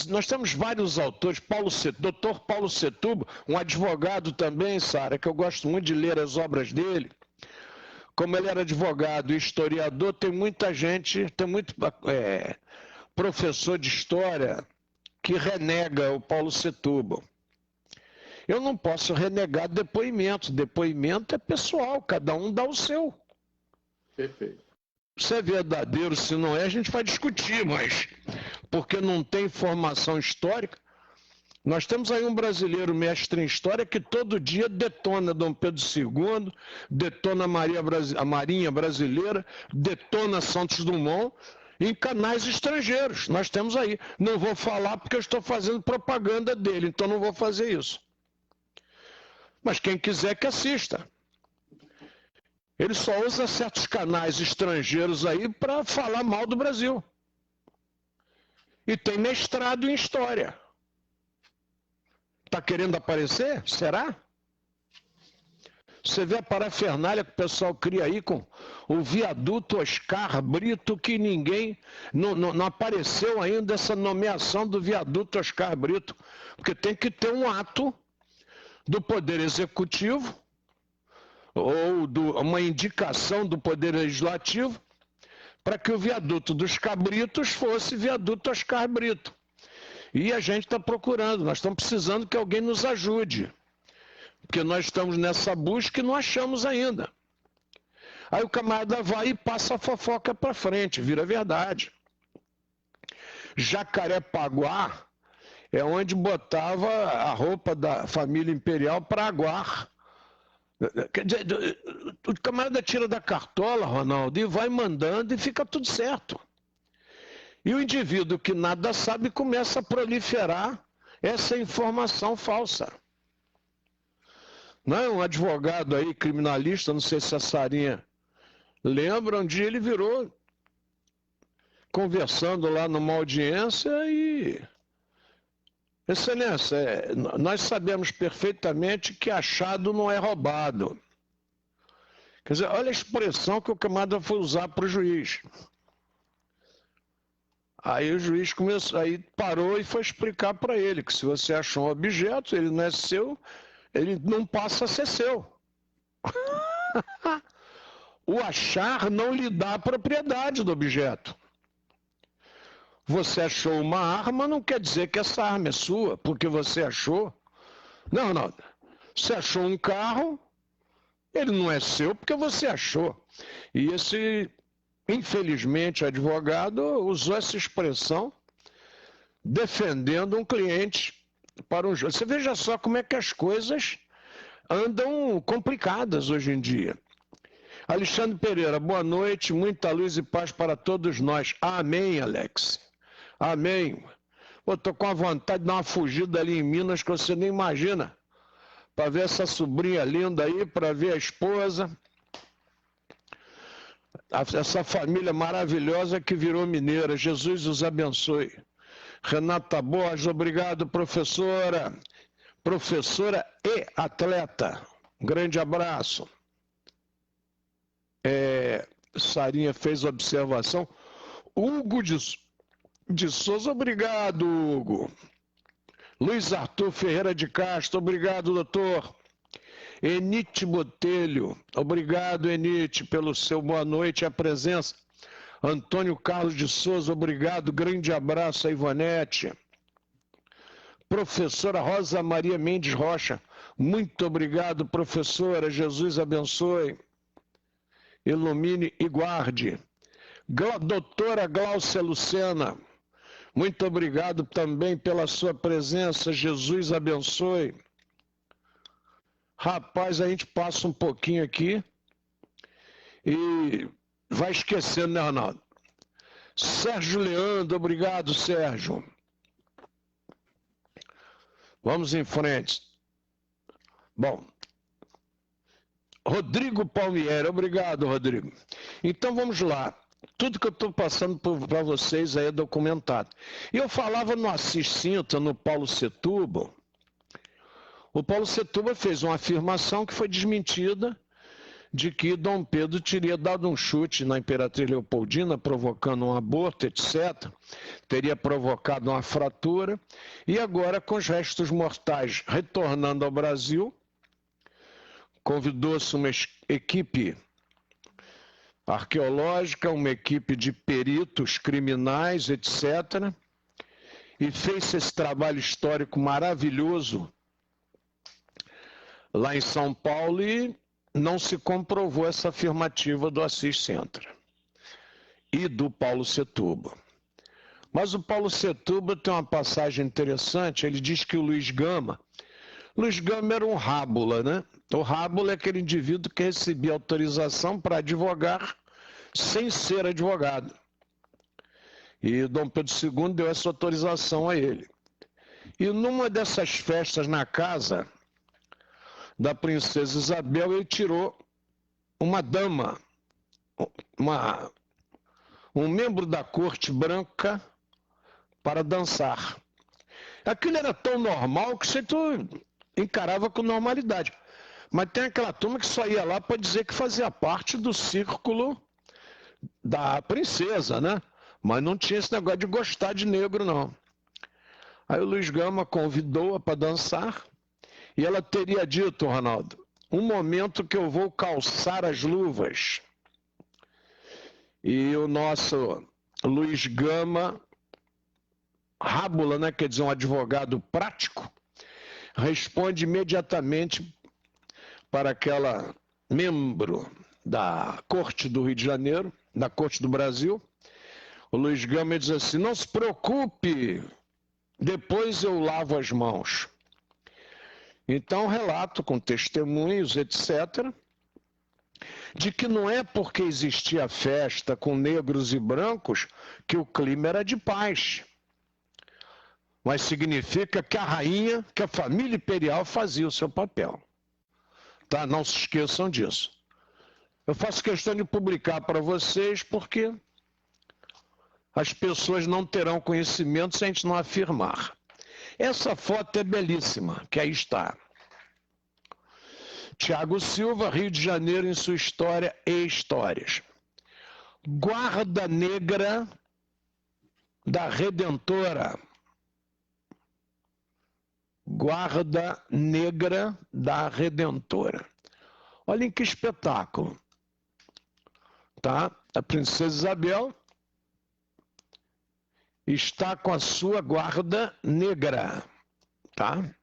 Nós temos vários autores, Dr. Paulo Setúbal, um advogado também, Sara, que eu gosto muito de ler as obras dele. Como ele era advogado e historiador, tem muita gente, tem muito professor de história que renega o Paulo Setúbal. Eu não posso renegar depoimento. Depoimento é pessoal, cada um dá o seu. Perfeito. Se é verdadeiro, se não é, a gente vai discutir, mas porque não tem informação histórica. Nós temos aí um brasileiro mestre em história que todo dia detona Dom Pedro II, detona a Marinha Brasileira, detona Santos Dumont em canais estrangeiros. Nós temos aí. Não vou falar porque eu estou fazendo propaganda dele, então não vou fazer isso. Mas quem quiser que assista. Ele só usa certos canais estrangeiros aí para falar mal do Brasil. E tem mestrado em história. Está querendo aparecer? Será? Você vê a parafernália que o pessoal cria aí com o viaduto Oscar Brito, que ninguém, não apareceu ainda essa nomeação do viaduto Oscar Brito, porque tem que ter um ato do Poder Executivo ou uma indicação do Poder Legislativo para que o viaduto dos Cabritos fosse viaduto Oscar Brito. E a gente está procurando, nós estamos precisando que alguém nos ajude. Porque nós estamos nessa busca e não achamos ainda. Aí o camarada vai e passa a fofoca para frente, vira verdade. Jacarepaguá é onde botava a roupa da família imperial para aguar. O camarada tira da cartola, Ronaldo, e vai mandando e fica tudo certo. E o indivíduo que nada sabe começa a proliferar essa informação falsa. Não é um advogado aí, criminalista, não sei se a Sarinha lembra, um dia ele virou conversando lá numa audiência e... Excelência, nós sabemos perfeitamente que achado não é roubado. Quer dizer, olha a expressão que o camarada foi usar para o juiz. Aí o juiz parou e foi explicar para ele que se você achou um objeto, ele não é seu, ele não passa a ser seu. O achar não lhe dá a propriedade do objeto. Você achou uma arma, não quer dizer que essa arma é sua, porque você achou. Não. Você achou um carro, ele não é seu porque você achou. E esse... Infelizmente, o advogado usou essa expressão defendendo um cliente para um juiz. Você veja só como é que as coisas andam complicadas hoje em dia. Alexandre Pereira, boa noite, muita luz e paz para todos nós. Amém, Alex. Amém. Pô, tô com a vontade de dar uma fugida ali em Minas que você nem imagina. Para ver essa sobrinha linda aí, para ver a esposa. Essa família maravilhosa que virou mineira. Jesus os abençoe. Renata Borges, obrigado, professora. Professora e atleta. Um grande abraço. Sarinha fez observação. Hugo de Souza, obrigado, Hugo. Luiz Arthur Ferreira de Castro, obrigado, doutor. Enite Botelho, obrigado, Enite, pelo seu boa noite e a presença. Antônio Carlos de Souza, obrigado, grande abraço a Ivonete. Professora Rosa Maria Mendes Rocha, muito obrigado, professora, Jesus abençoe, ilumine e guarde. Doutora Gláucia Lucena, muito obrigado também pela sua presença, Jesus abençoe. Rapaz, a gente passa um pouquinho aqui e vai esquecendo, né, Ronaldo? Sérgio Leandro, obrigado, Sérgio. Vamos em frente. Bom, Rodrigo Palmieri, obrigado, Rodrigo. Então vamos lá. Tudo que eu estou passando para vocês aí é documentado. E eu falava no Assis Sintra, no Paulo Setúbal. O Paulo Setúbal fez uma afirmação que foi desmentida de que Dom Pedro teria dado um chute na Imperatriz Leopoldina, provocando um aborto, etc. Teria provocado uma fratura. E agora, com os restos mortais retornando ao Brasil, convidou-se uma equipe arqueológica, uma equipe de peritos criminais, etc. E fez esse trabalho histórico maravilhoso lá em São Paulo e não se comprovou essa afirmativa do Assis Sintra e do Paulo Setúbal. Mas o Paulo Setúbal tem uma passagem interessante, ele diz que o Luiz Gama era um rábula, né? O rábula é aquele indivíduo que recebia autorização para advogar sem ser advogado. E Dom Pedro II deu essa autorização a ele. E numa dessas festas na casa da princesa Isabel, ele tirou uma dama, um membro da corte branca para dançar. Aquilo era tão normal que você encarava com normalidade. Mas tem aquela turma que só ia lá para dizer que fazia parte do círculo da princesa, né? Mas não tinha esse negócio de gostar de negro, não. Aí o Luiz Gama convidou-a para dançar e ela teria dito, Ronaldo, um momento que eu vou calçar as luvas. E o nosso Luiz Gama, rábula, né? Quer dizer, um advogado prático, responde imediatamente para aquela membro da Corte do Rio de Janeiro, da Corte do Brasil. O Luiz Gama diz assim: não se preocupe, depois eu lavo as mãos. Então, relato com testemunhos, etc., de que não é porque existia festa com negros e brancos que o clima era de paz. Mas significa que a rainha, que a família imperial fazia o seu papel. Tá? Não se esqueçam disso. Eu faço questão de publicar para vocês porque as pessoas não terão conhecimento se a gente não afirmar. Essa foto é belíssima, que aí está. Tiago Silva, Rio de Janeiro, em sua história e histórias. Guarda Negra da Redentora. Guarda Negra da Redentora. Olhem que espetáculo. Tá? A princesa Isabel está com a sua guarda negra. Tá?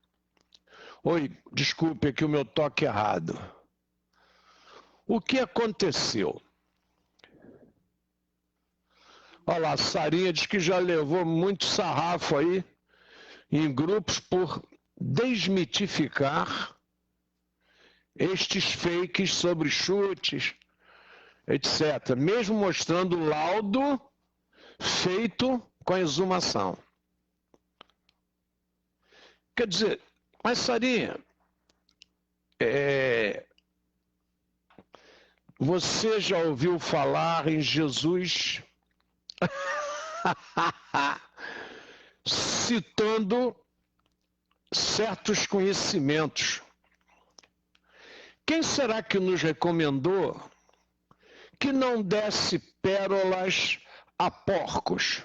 Oi, desculpe aqui o meu toque errado. O que aconteceu? Olha lá, a Sarinha diz que já levou muito sarrafo aí em grupos por desmitificar estes fakes sobre chutes, etc. Mesmo mostrando o laudo feito com a exumação. Quer dizer, mas Sarinha, você já ouviu falar em Jesus citando certos conhecimentos? Quem será que nos recomendou que não desse pérolas a porcos?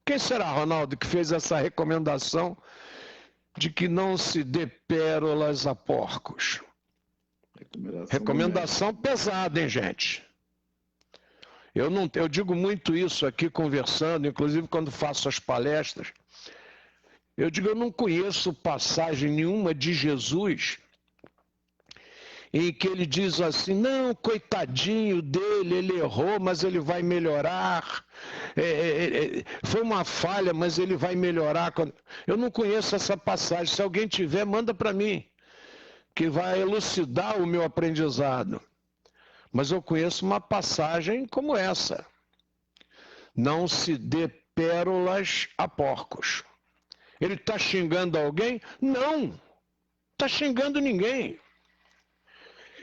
Quem será, Ronaldo, que fez essa recomendação de que não se dê pérolas a porcos? Recomendação pesada, hein, gente? Eu digo muito isso aqui conversando, inclusive quando faço as palestras. Eu digo, eu não conheço passagem nenhuma de Jesus em que ele diz assim, não, coitadinho dele, ele errou, mas ele vai melhorar. Foi uma falha, mas ele vai melhorar. Eu não conheço essa passagem. Se alguém tiver, manda para mim, que vai elucidar o meu aprendizado. Mas eu conheço uma passagem como essa. Não se dê pérolas a porcos. Ele está xingando alguém? Não, está xingando ninguém.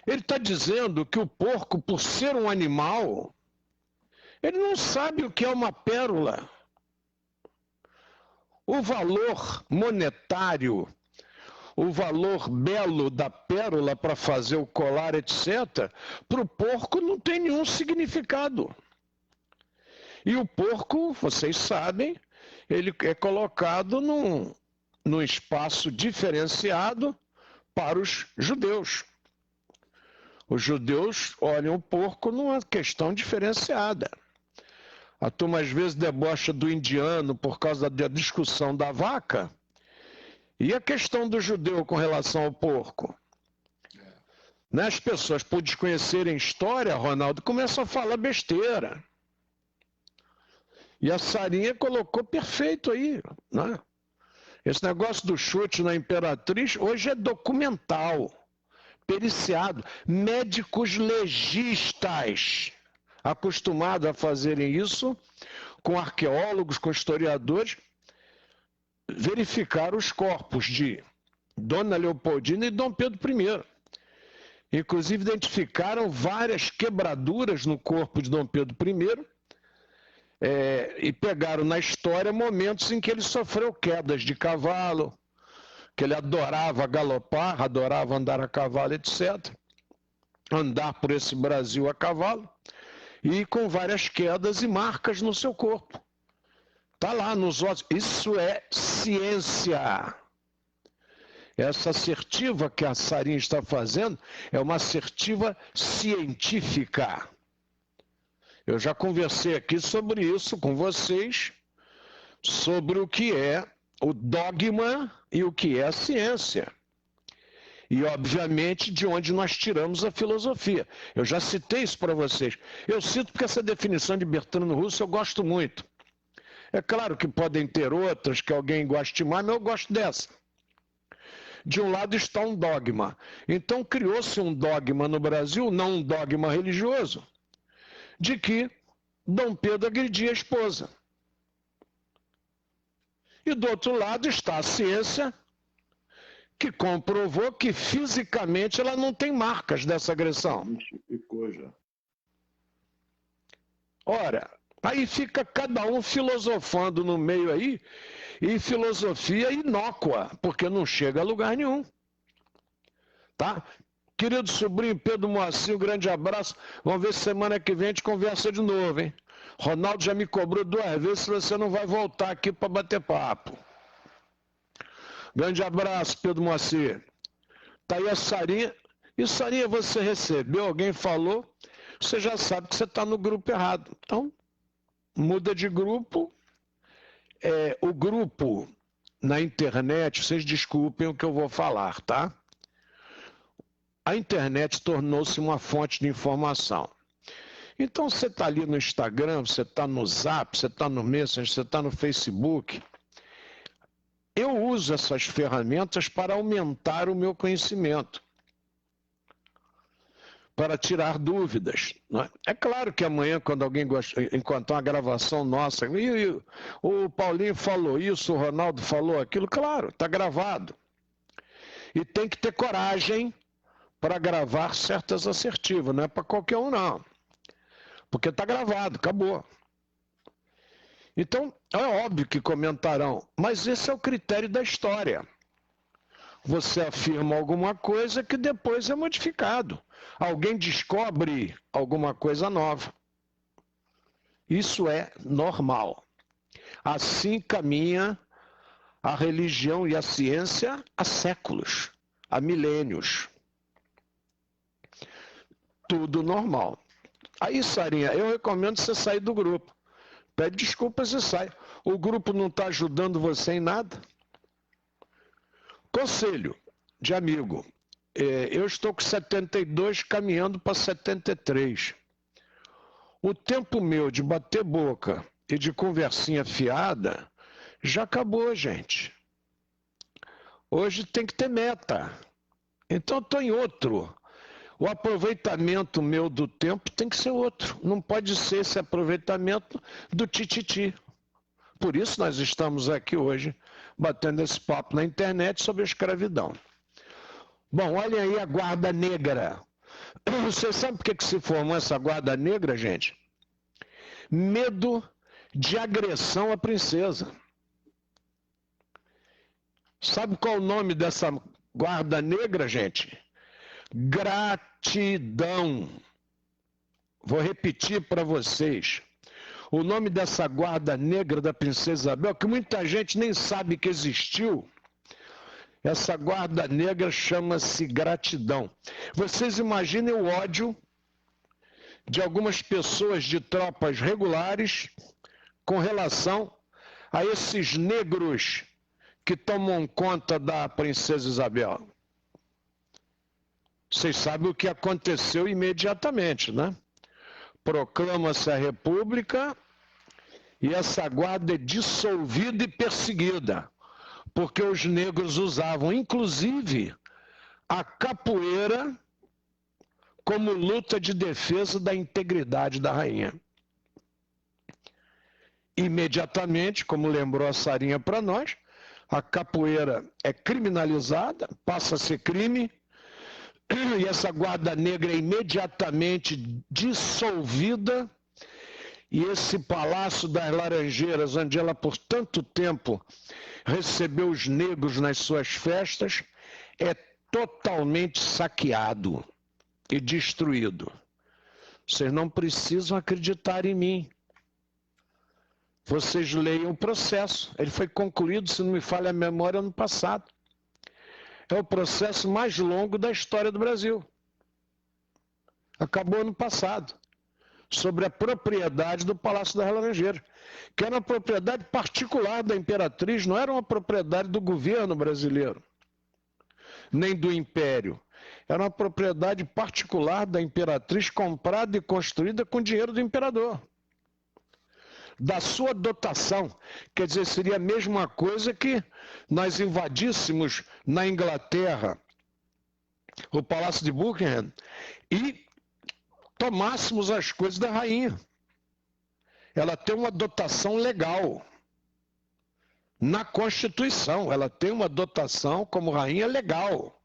Ele está dizendo que o porco, por ser um animal, ele não sabe o que é uma pérola. O valor monetário, o valor belo da pérola para fazer o colar, etc., para o porco não tem nenhum significado. E o porco, vocês sabem, ele é colocado num espaço diferenciado para os judeus. Os judeus olham o porco numa questão diferenciada. A turma às vezes debocha do indiano por causa da discussão da vaca. E a questão do judeu com relação ao porco? As pessoas, por desconhecerem história, Ronaldo, começam a falar besteira. E a Sarinha colocou perfeito aí, né? Esse negócio do chute na Imperatriz hoje é documental, periciado. Médicos legistas acostumados a fazerem isso, com arqueólogos, com historiadores, verificaram os corpos de Dona Leopoldina e Dom Pedro I. Inclusive identificaram várias quebraduras no corpo de Dom Pedro I, e pegaram na história momentos em que ele sofreu quedas de cavalo, que ele adorava galopar, adorava andar a cavalo, etc. Andar por esse Brasil a cavalo, e com várias quedas e marcas no seu corpo. Está lá nos ossos. Isso é ciência. Essa assertiva que a Sarinha está fazendo é uma assertiva científica. Eu já conversei aqui sobre isso com vocês, sobre o que é o dogma e o que é a ciência. E, obviamente, de onde nós tiramos a filosofia. Eu já citei isso para vocês. Eu cito porque essa definição de Bertrand Russell eu gosto muito. É claro que podem ter outras que alguém goste mais, mas eu gosto dessa. De um lado está um dogma. Então criou-se um dogma no Brasil, não um dogma religioso, de que Dom Pedro agredia a esposa. E do outro lado está a ciência, que comprovou que fisicamente ela não tem marcas dessa agressão. Ficou já. Ora, aí fica cada um filosofando no meio aí, e filosofia inócua, porque não chega a lugar nenhum. Tá? Querido sobrinho Pedro Moacir, um grande abraço. Vamos ver se semana que vem a gente conversa de novo, hein? Ronaldo já me cobrou 2 vezes se você não vai voltar aqui para bater papo. Grande abraço, Pedro Moacir. Tá aí a Sarinha. E Sarinha, você recebeu, alguém falou, você já sabe que você está no grupo errado. Então, muda de grupo. O grupo na internet, vocês desculpem o que eu vou falar, tá? A internet tornou-se uma fonte de informação. Então, você está ali no Instagram, você está no Zap, você está no Messenger, você está no Facebook. Eu uso essas ferramentas para aumentar o meu conhecimento. para tirar dúvidas. Não é? É claro que amanhã, quando alguém encontrar uma gravação nossa, o Paulinho falou isso, o Ronaldo falou aquilo, claro, está gravado. E tem que ter coragem para gravar certas assertivas, não é para qualquer um, não. Porque está gravado, acabou. Então, é óbvio que comentarão, mas esse é o critério da história. Você afirma alguma coisa que depois é modificado. Alguém descobre alguma coisa nova. Isso é normal. Assim caminha a religião e a ciência há séculos, há milênios. Tudo normal. Aí, Sarinha, eu recomendo você sair do grupo. Pede desculpas e sai. O grupo não está ajudando você em nada. Conselho de amigo. Eu estou com 72 caminhando para 73. O tempo meu de bater boca e de conversinha fiada já acabou, gente. Hoje tem que ter meta. Então eu estou em outro. O aproveitamento meu do tempo tem que ser outro. Não pode ser esse aproveitamento do tititi. Por isso nós estamos aqui hoje batendo esse papo na internet sobre a escravidão. Bom, olhem aí a Guarda Negra. Vocês sabem por que se formou essa Guarda Negra, gente? Medo de agressão à princesa. Sabe qual é o nome dessa Guarda Negra, gente? Gratidão. Vou repetir para vocês. O nome dessa Guarda Negra da Princesa Isabel, que muita gente nem sabe que existiu, essa Guarda Negra chama-se Gratidão. Vocês imaginem o ódio de algumas pessoas de tropas regulares com relação a esses negros que tomam conta da Princesa Isabel. Vocês sabem o que aconteceu imediatamente, né? Proclama-se a República e essa guarda é dissolvida e perseguida, porque os negros usavam, inclusive, a capoeira como luta de defesa da integridade da rainha. Imediatamente, como lembrou a Sarinha para nós, a capoeira é criminalizada, passa a ser crime, e essa Guarda Negra é imediatamente dissolvida, e esse Palácio das Laranjeiras, onde ela por tanto tempo recebeu os negros nas suas festas, é totalmente saqueado e destruído. Vocês não precisam acreditar em mim. Vocês leiam o processo. Ele foi concluído, se não me falha a memória, ano passado. É o processo mais longo da história do Brasil. Acabou ano passado. Sobre a propriedade do Palácio das Laranjeiras, que era uma propriedade particular da Imperatriz, não era uma propriedade do governo brasileiro, nem do Império. Era uma propriedade particular da Imperatriz, comprada e construída com dinheiro do imperador. Da sua dotação. Quer dizer, seria a mesma coisa que nós invadíssemos na Inglaterra o Palácio de Buckingham e tomássemos as coisas da rainha. Ela tem uma dotação legal. Na Constituição, ela tem uma dotação como rainha legal.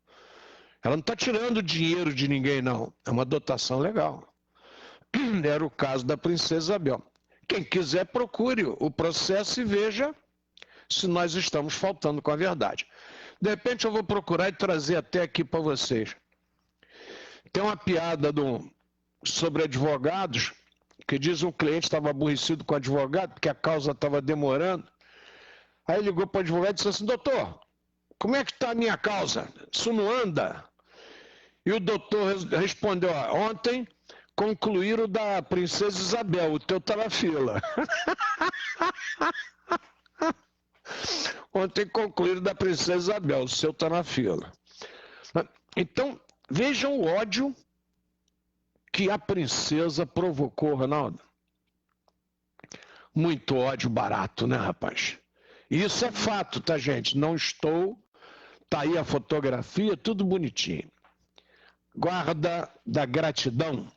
Ela não está tirando dinheiro de ninguém, não. É uma dotação legal. Era o caso da Princesa Isabel. Quem quiser, procure o processo e veja se nós estamos faltando com a verdade. De repente eu vou procurar e trazer até aqui para vocês. Tem uma piada sobre advogados, que diz um cliente estava aborrecido com o advogado, porque a causa estava demorando. Aí ligou para o advogado e disse assim: doutor, como é que está a minha causa? Isso não anda? E o doutor respondeu: ontem concluíram da Princesa Isabel, o teu está na fila. Ontem concluíram da Princesa Isabel, o seu está na fila. Então, vejam o ódio que a princesa provocou, Ronaldo. Muito ódio barato, né, rapaz? Isso é fato, tá, gente? Não estou... Tá aí a fotografia, tudo bonitinho. guarda da gratidão.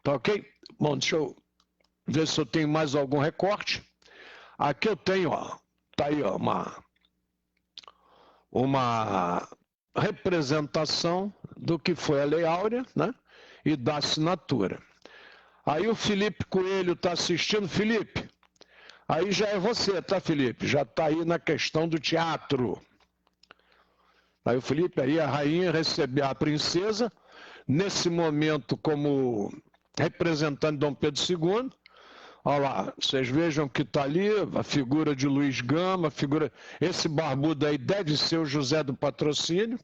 Tá ok? Bom, deixa eu ver se eu tenho mais algum recorte. Aqui eu tenho, ó, tá aí, ó, uma representação do que foi a Lei Áurea, né? E da assinatura. Aí o Felipe Coelho está assistindo. Felipe, aí já é você, tá, Felipe? Já está aí na questão do teatro. Aí o Felipe, aí a rainha recebeu a princesa, nesse momento como representante de Dom Pedro II. Olha lá, vocês vejam que está ali a figura de Luiz Gama, esse barbudo aí deve ser o José do Patrocínio,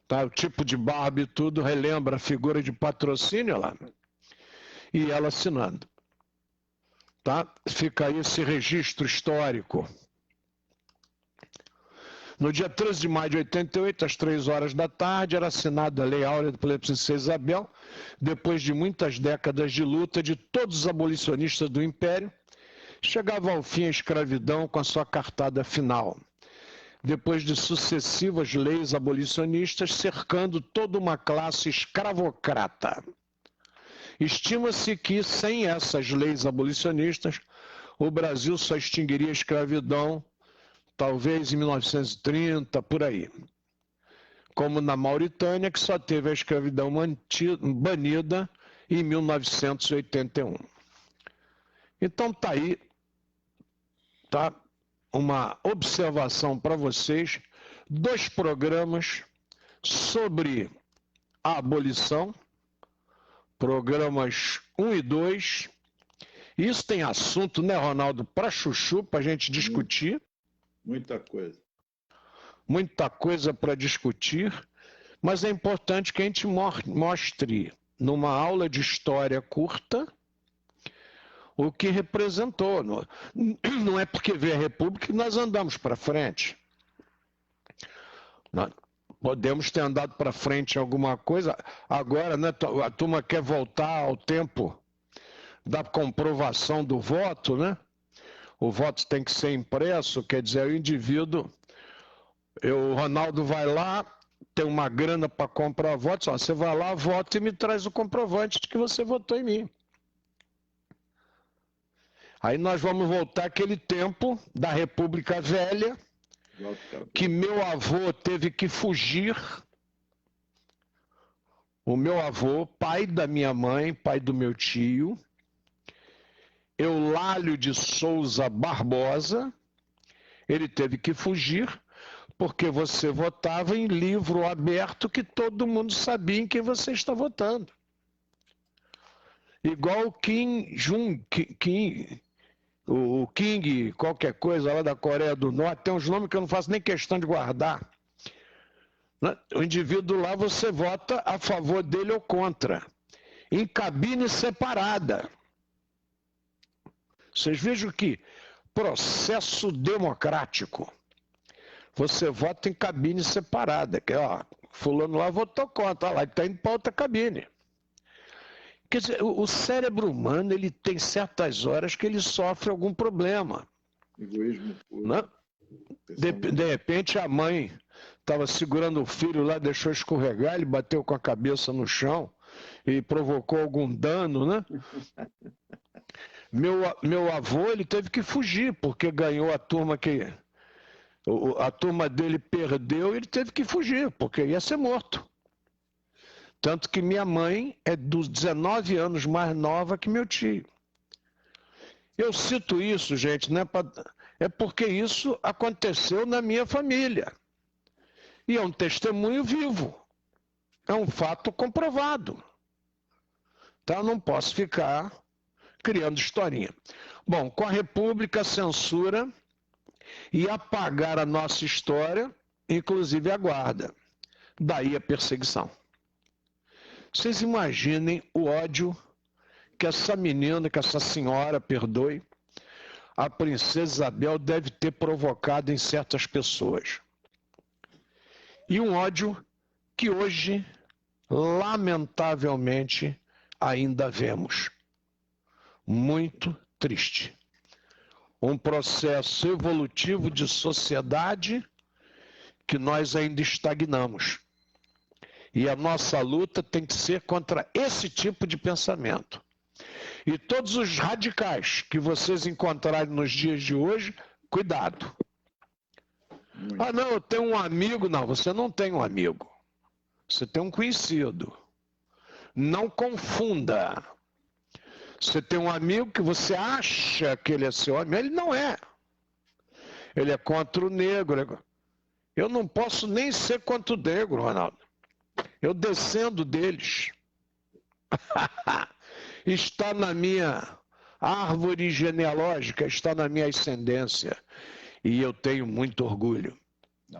tá? O tipo de barba e tudo relembra a figura de Patrocínio lá. E ela assinando. Tá? Fica aí esse registro histórico. No dia 13 de maio de 88, às 3 horas da tarde, era assinada a Lei Áurea pela Princesa Isabel, depois de muitas décadas de luta de todos os abolicionistas do Império, chegava ao fim a escravidão com a sua cartada final, depois de sucessivas leis abolicionistas cercando toda uma classe escravocrata. Estima-se que, sem essas leis abolicionistas, o Brasil só extinguiria a escravidão talvez em 1930, por aí. Como na Mauritânia, que só teve a escravidão banida em 1981. Então tá aí, tá? Uma observação para vocês, 2 programas sobre a abolição, programas 1 e 2. Isso tem assunto, né, Ronaldo, para chuchu, para a gente discutir. Muita coisa. Muita coisa para discutir, mas é importante que a gente mostre, numa aula de história curta, o que representou. Não é porque veio a República que nós andamos para frente. Nós podemos ter andado para frente em alguma coisa. Agora, né, a turma quer voltar ao tempo da comprovação do voto, né? O voto tem que ser impresso, quer dizer, o indivíduo... O Ronaldo vai lá, tem uma grana para comprar votos, ó, você vai lá, vota e me traz o comprovante de que você votou em mim. Aí nós vamos voltar àquele tempo da República Velha, que meu avô teve que fugir. O meu avô, pai da minha mãe, pai do meu tio, Eulálio de Souza Barbosa, ele teve que fugir, porque você votava em livro aberto que todo mundo sabia em quem você está votando. Igual o o King, qualquer coisa lá da Coreia do Norte, tem uns nomes que eu não faço nem questão de guardar. O indivíduo lá, você vota a favor dele ou contra, em cabine separada. Vocês vejam que processo democrático. Você vota em cabine separada, que ó, fulano lá votou contra, ó, lá ele está indo para outra cabine. Quer dizer, o cérebro humano, ele tem certas horas que ele sofre algum problema. Egoísmo puro. Né? De repente a mãe estava segurando o filho lá, deixou escorregar, ele bateu com a cabeça no chão e provocou algum dano, né? Meu avô, ele teve que fugir, porque ganhou a turma que... A turma dele perdeu e ele teve que fugir, porque ia ser morto. Tanto que minha mãe é dos 19 anos mais nova que meu tio. Eu cito isso, gente, né, é porque isso aconteceu na minha família. E é um testemunho vivo. É um fato comprovado. Então eu não posso ficar criando historinha. Bom, com a República, a censura... e apagar a nossa história, inclusive a guarda. Daí a perseguição. Vocês imaginem o ódio que essa menina, que essa senhora, perdoe, a princesa Isabel deve ter provocado em certas pessoas. E um ódio que hoje, lamentavelmente, ainda vemos. Muito triste. Um processo evolutivo de sociedade que nós ainda estagnamos. E a nossa luta tem que ser contra esse tipo de pensamento. E todos os radicais que vocês encontrarem nos dias de hoje, cuidado. Ah, não, eu tenho um amigo. Não, você não tem um amigo. Você tem um conhecido. Não confunda. Você tem um amigo que você acha que ele é seu amigo, ele não é. Ele é contra o negro. Eu não posso nem ser contra o negro, Ronaldo. Eu descendo deles. Está na minha árvore genealógica, está na minha ascendência. E eu tenho muito orgulho.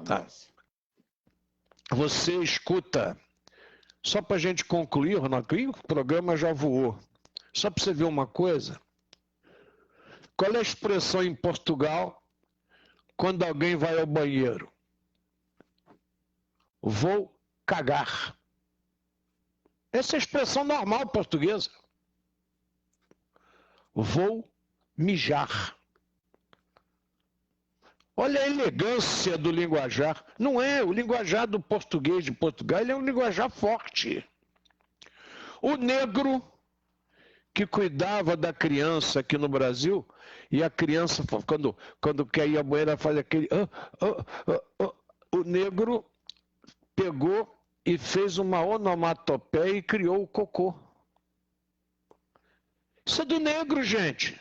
Tá? Você escuta, só para a gente concluir, Ronaldo, o programa já voou. Só para você ver uma coisa. Qual é a expressão em Portugal quando alguém vai ao banheiro? Vou cagar. Essa é a expressão normal portuguesa. Vou mijar. Olha a elegância do linguajar. Não é, o linguajar do português de Portugal, ele é um linguajar forte. O negro que cuidava da criança aqui no Brasil, e a criança, quando quer ir ao banheiro, faz aquele... O negro pegou e fez uma onomatopeia e criou o cocô. Isso é do negro, gente.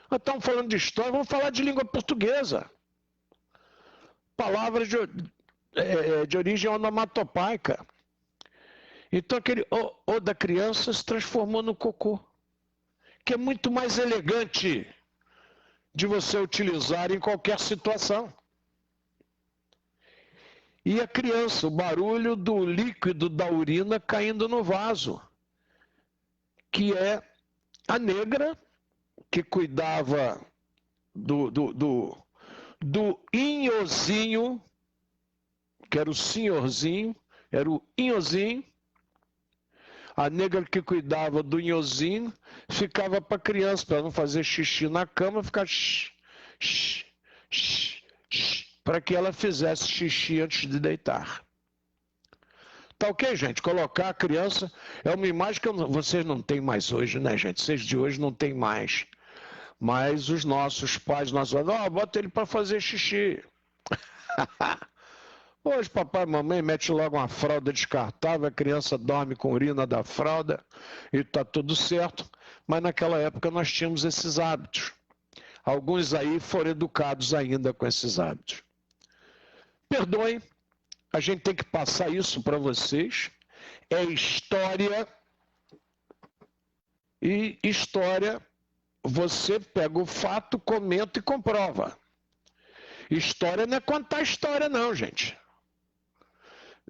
Nós estamos falando de história, vamos falar de língua portuguesa. Palavras de origem onomatopaica. Então aquele o da criança se transformou no cocô, que é muito mais elegante de você utilizar em qualquer situação. E a criança, o barulho do líquido da urina caindo no vaso, que é a negra que cuidava do inhozinho, que era o senhorzinho, era o inhozinho. A negra que cuidava do inhozinho ficava para a criança, para não fazer xixi na cama, ficar para que ela fizesse xixi antes de deitar. Tá ok, gente? Colocar a criança é uma imagem que vocês não têm mais hoje, né, gente? Vocês de hoje não têm mais. Mas os nossos pais, bota ele para fazer xixi. Hoje, papai e mamãe mete logo uma fralda descartável, a criança dorme com urina da fralda e está tudo certo. Mas naquela época nós tínhamos esses hábitos. Alguns aí foram educados ainda com esses hábitos. Perdoem, a gente tem que passar isso para vocês. É história. E história, você pega o fato, comenta e comprova. História não é contar história não, gente.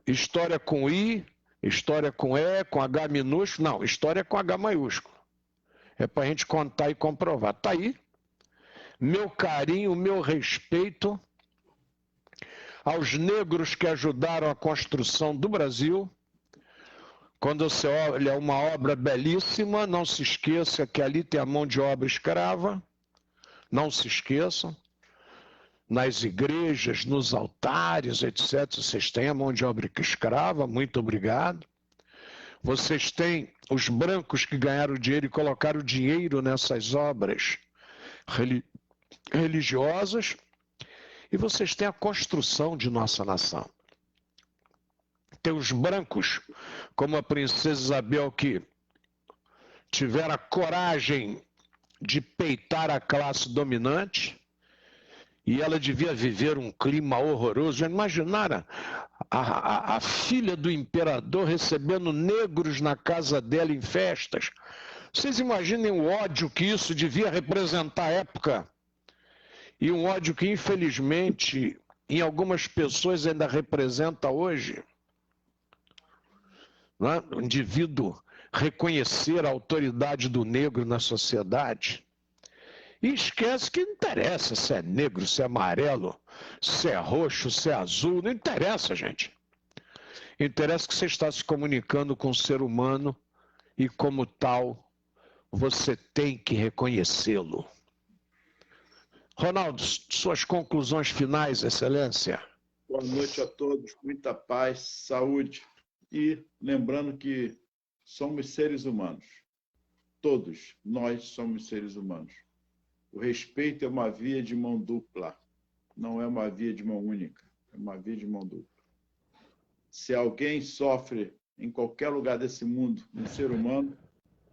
História com I, história com E, com H minúsculo. Não, história com H maiúsculo. É para a gente contar e comprovar. Está aí. Meu carinho, meu respeito aos negros que ajudaram a construção do Brasil. Quando você olha uma obra belíssima, não se esqueça que ali tem a mão de obra escrava. Não se esqueçam. Nas igrejas, nos altares, etc., vocês têm a mão de obra escrava, muito obrigado. Vocês têm os brancos que ganharam dinheiro e colocaram dinheiro nessas obras religiosas. E vocês têm a construção de nossa nação. Tem os brancos, como a princesa Isabel, que tiveram a coragem de peitar a classe dominante. E ela devia viver um clima horroroso. Já imaginaram a filha do imperador recebendo negros na casa dela em festas? Vocês imaginem o ódio que isso devia representar à época? E um ódio que, infelizmente, em algumas pessoas ainda representa hoje. Não é? O indivíduo reconhecer a autoridade do negro na sociedade. E esquece que não interessa se é negro, se é amarelo, se é roxo, se é azul, não interessa, gente. Interessa que você está se comunicando com o ser humano e, como tal, você tem que reconhecê-lo. Ronaldo, suas conclusões finais, Excelência. Boa noite a todos, muita paz, saúde. e lembrando que somos seres humanos. Todos nós somos seres humanos. O respeito é uma via de mão dupla, não é uma via de mão única, é uma via de mão dupla. Se alguém sofre em qualquer lugar desse mundo, um ser humano,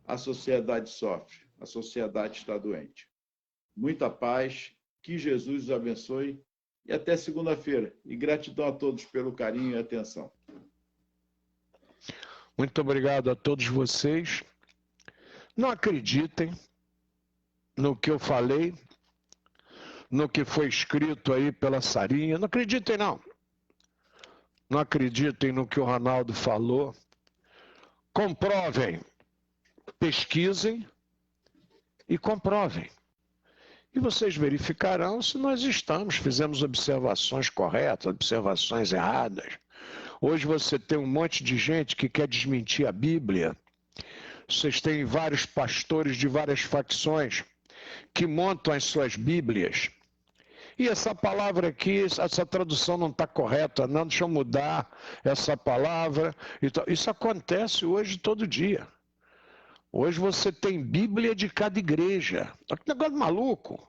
a sociedade sofre, a sociedade está doente. Muita paz, que Jesus os abençoe e até segunda-feira. E gratidão a todos pelo carinho e atenção. Muito obrigado a todos vocês. Não acreditem no que eu falei, no que foi escrito aí pela Sarinha. Não acreditem, não. Não acreditem no que o Ronaldo falou. Comprovem, pesquisem e comprovem. E vocês verificarão se nós fizemos observações corretas, observações erradas. Hoje você tem um monte de gente que quer desmentir a Bíblia. Vocês têm vários pastores de várias facções que montam as suas Bíblias. E essa palavra aqui, essa tradução não está correta, não, deixa eu mudar essa palavra. Isso acontece hoje todo dia. Hoje você tem Bíblia de cada igreja. Que negócio maluco.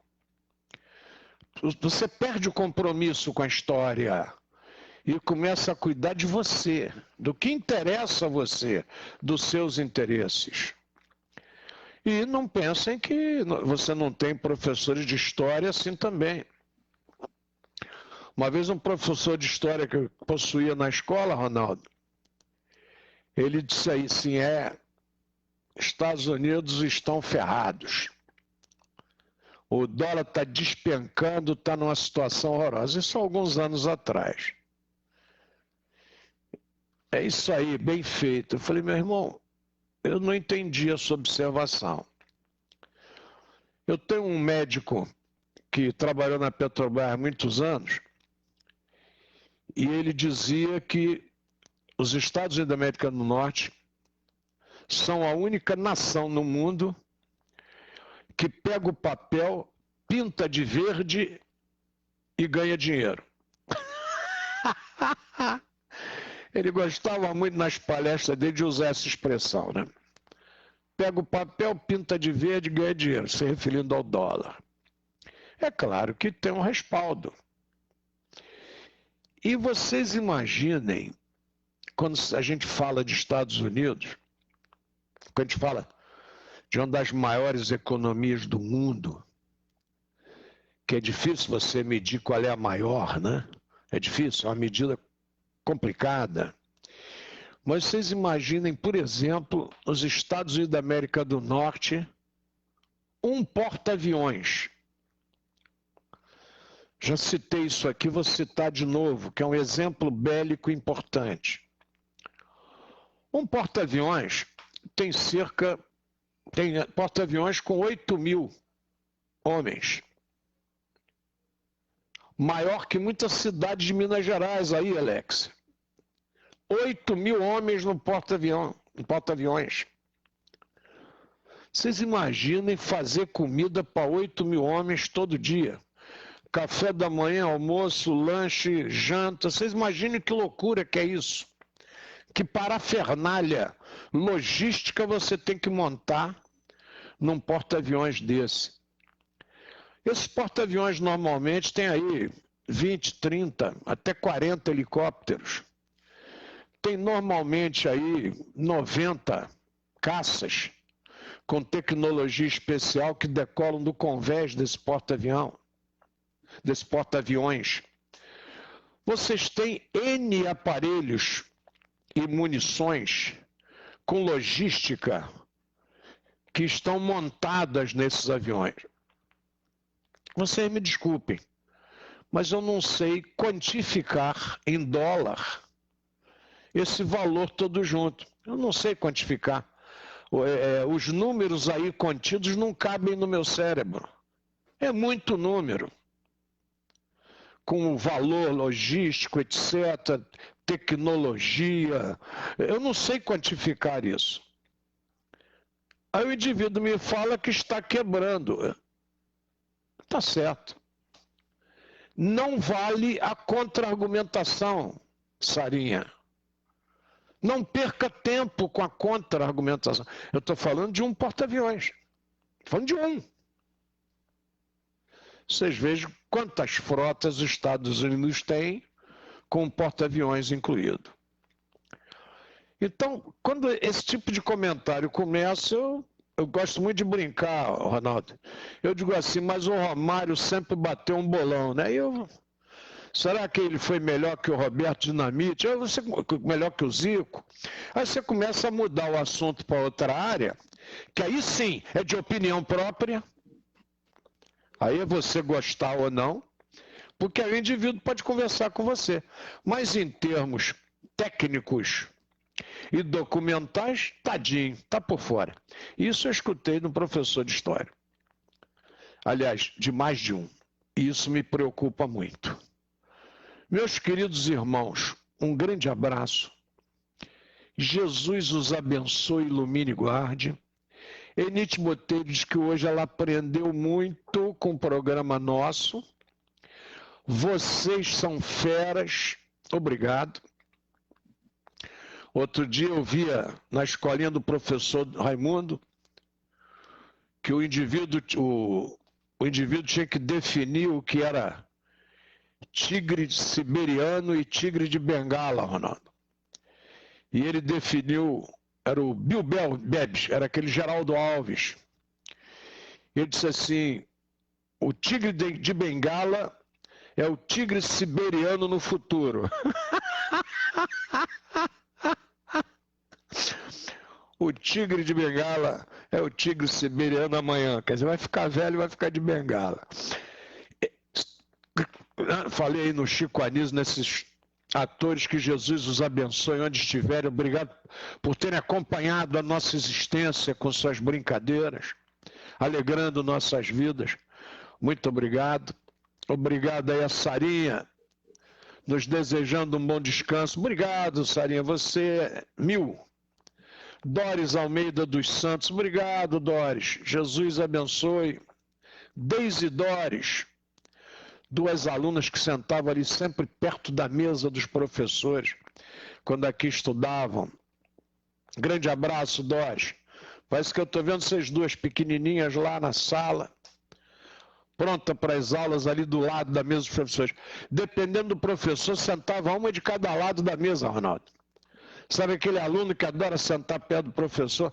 Você perde o compromisso com a história e começa a cuidar de você, do que interessa a você, dos seus interesses. E não pensem que você não tem professores de história assim também. Uma vez um professor de história que eu possuía na escola, Ronaldo, ele disse aí assim, Estados Unidos estão ferrados. O dólar está despencando, está numa situação horrorosa. Isso há alguns anos atrás. É isso aí, bem feito. Eu falei, meu irmão, eu não entendi a sua observação. Eu tenho um médico que trabalhou na Petrobras há muitos anos e ele dizia que os Estados Unidos da América do Norte são a única nação no mundo que pega o papel, pinta de verde e ganha dinheiro. Ele gostava muito nas palestras dele de usar essa expressão, né? Pega o papel, pinta de verde e ganha dinheiro, se referindo ao dólar. É claro que tem um respaldo. E vocês imaginem, quando a gente fala de Estados Unidos, quando a gente fala de uma das maiores economias do mundo, que é difícil você medir qual é a maior, né? É difícil, é uma medida complicada. Mas vocês imaginem, por exemplo, os Estados Unidos da América do Norte, um porta-aviões. Já citei isso aqui, vou citar de novo, que é um exemplo bélico importante. Um porta-aviões tem porta-aviões com 8.000 homens. Maior que muitas cidades de Minas Gerais aí, Alex. 8.000 homens no porta-aviões. Vocês imaginem fazer comida para 8.000 homens todo dia. Café da manhã, almoço, lanche, janta. Vocês imaginem que loucura que é isso. Que parafernália logística você tem que montar num porta-aviões desse. Esses porta-aviões normalmente têm aí 20, 30, até 40 helicópteros. Tem normalmente aí 90 caças com tecnologia especial que decolam do convés desse porta-aviões. Vocês têm N aparelhos e munições com logística que estão montadas nesses aviões. Vocês me desculpem, mas eu não sei quantificar em dólar esse valor todo junto. Eu não sei quantificar. Os números aí contidos não cabem no meu cérebro. É muito número. Com o valor logístico, etc., tecnologia. Eu não sei quantificar isso. Aí o indivíduo me fala que está quebrando. Está certo. Não vale a contra-argumentação, Sarinha. Não perca tempo com a contra-argumentação. Eu estou falando de um porta-aviões. Estou falando de um. Vocês vejam quantas frotas os Estados Unidos têm com porta-aviões incluído. Então, quando esse tipo de comentário começa, eu gosto muito de brincar, Ronaldo. Eu digo assim, mas o Romário sempre bateu um bolão, né? Será que ele foi melhor que o Roberto Dinamite? Melhor que o Zico? Aí você começa a mudar o assunto para outra área, que aí sim é de opinião própria. Aí é você gostar ou não, porque aí o indivíduo pode conversar com você. Mas em termos técnicos e documentais, tadinho, está por fora. Isso eu escutei no professor de história. Aliás, de mais de um. E isso me preocupa muito. Meus queridos irmãos, um grande abraço. Jesus os abençoe, ilumine e guarde. Enite Botelho diz que hoje ela aprendeu muito com o programa nosso. Vocês são feras. Obrigado. Outro dia eu via na escolinha do professor Raimundo que o indivíduo tinha que definir o que era tigre siberiano e tigre de Bengala, Ronaldo. E ele definiu, era o Bill Bebes, era aquele Geraldo Alves. Ele disse assim, o tigre de Bengala é o tigre siberiano no futuro. O tigre de Bengala é o tigre siberiano amanhã. Quer dizer, vai ficar velho e vai ficar de Bengala. Falei aí no Chico Anísio, nesses atores, que Jesus os abençoe onde estiverem. Obrigado por terem acompanhado a nossa existência com suas brincadeiras, alegrando nossas vidas. Muito obrigado. Obrigado aí a Sarinha, nos desejando um bom descanso. Obrigado, Sarinha, você, 1000. Doris Almeida dos Santos, obrigado, Doris. Jesus abençoe. Deise Doris, 2 alunas que sentavam ali sempre perto da mesa dos professores, quando aqui estudavam. Grande abraço, Doris. Parece que eu estou vendo vocês 2 pequenininhas lá na sala, pronta para as aulas ali do lado da mesa dos professores. Dependendo do professor, sentava uma de cada lado da mesa, Ronaldo. Sabe aquele aluno que adora sentar perto do professor?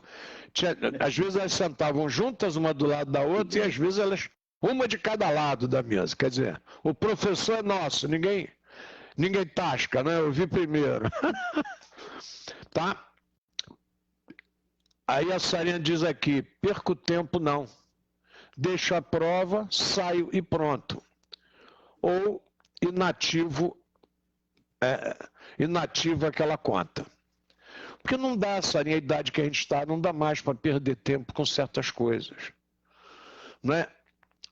Às vezes elas sentavam juntas, uma do lado da outra, e às vezes elas, uma de cada lado da mesa. Quer dizer, o professor é nosso, ninguém tasca, né? Eu vi primeiro. Tá? Aí a Sarinha diz aqui, perco tempo não. Deixo a prova, saio e pronto. Ou inativo aquela conta. Porque não dá, Sarinha, a idade que a gente está, não dá mais para perder tempo com certas coisas. Não é?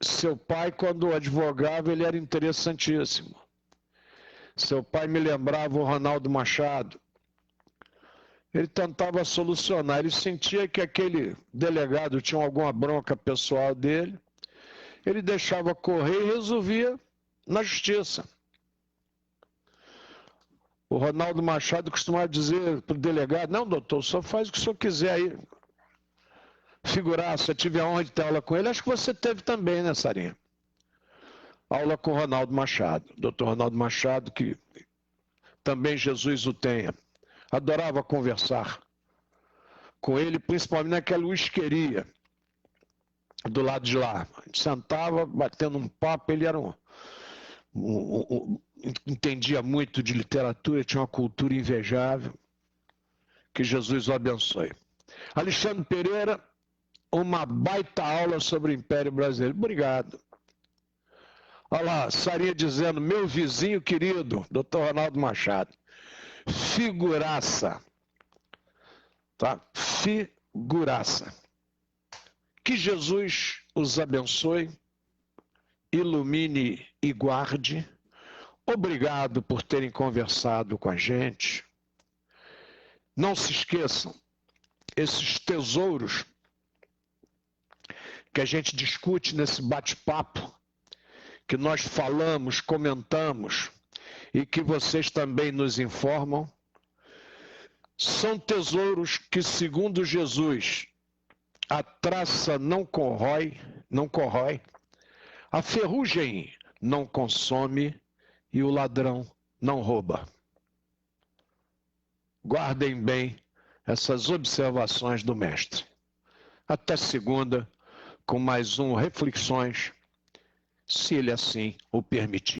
Seu pai, quando advogava, ele era interessantíssimo. Seu pai me lembrava o Ronaldo Machado. Ele tentava solucionar, ele sentia que aquele delegado tinha alguma bronca pessoal dele, ele deixava correr e resolvia na justiça. O Ronaldo Machado costumava dizer para o delegado, não, doutor, só faz o que o senhor quiser aí. Figurar, se eu tiver honra de ter aula com ele, acho que você teve também, né, Sarinha? Aula com o Ronaldo Machado, doutor Ronaldo Machado, que também Jesus o tenha. Adorava conversar com ele, principalmente naquela whiskeria do lado de lá. A gente sentava, batendo um papo, ele era entendia muito de literatura, tinha uma cultura invejável. Que Jesus o abençoe. Alexandre Pereira, uma baita aula sobre o Império Brasileiro. Obrigado. Olha lá, Sarinha dizendo, meu vizinho querido, doutor Ronaldo Machado. Figuraça. Tá? Figuraça. Que Jesus os abençoe, ilumine e guarde. Obrigado por terem conversado com a gente. Não se esqueçam, esses tesouros que a gente discute nesse bate-papo, que nós falamos, comentamos e que vocês também nos informam, São tesouros que, segundo Jesus, a traça não corrói, a ferrugem não consome e o ladrão não rouba. Guardem bem essas observações do mestre. Até segunda, com mais um Reflexões, se ele assim o permitir.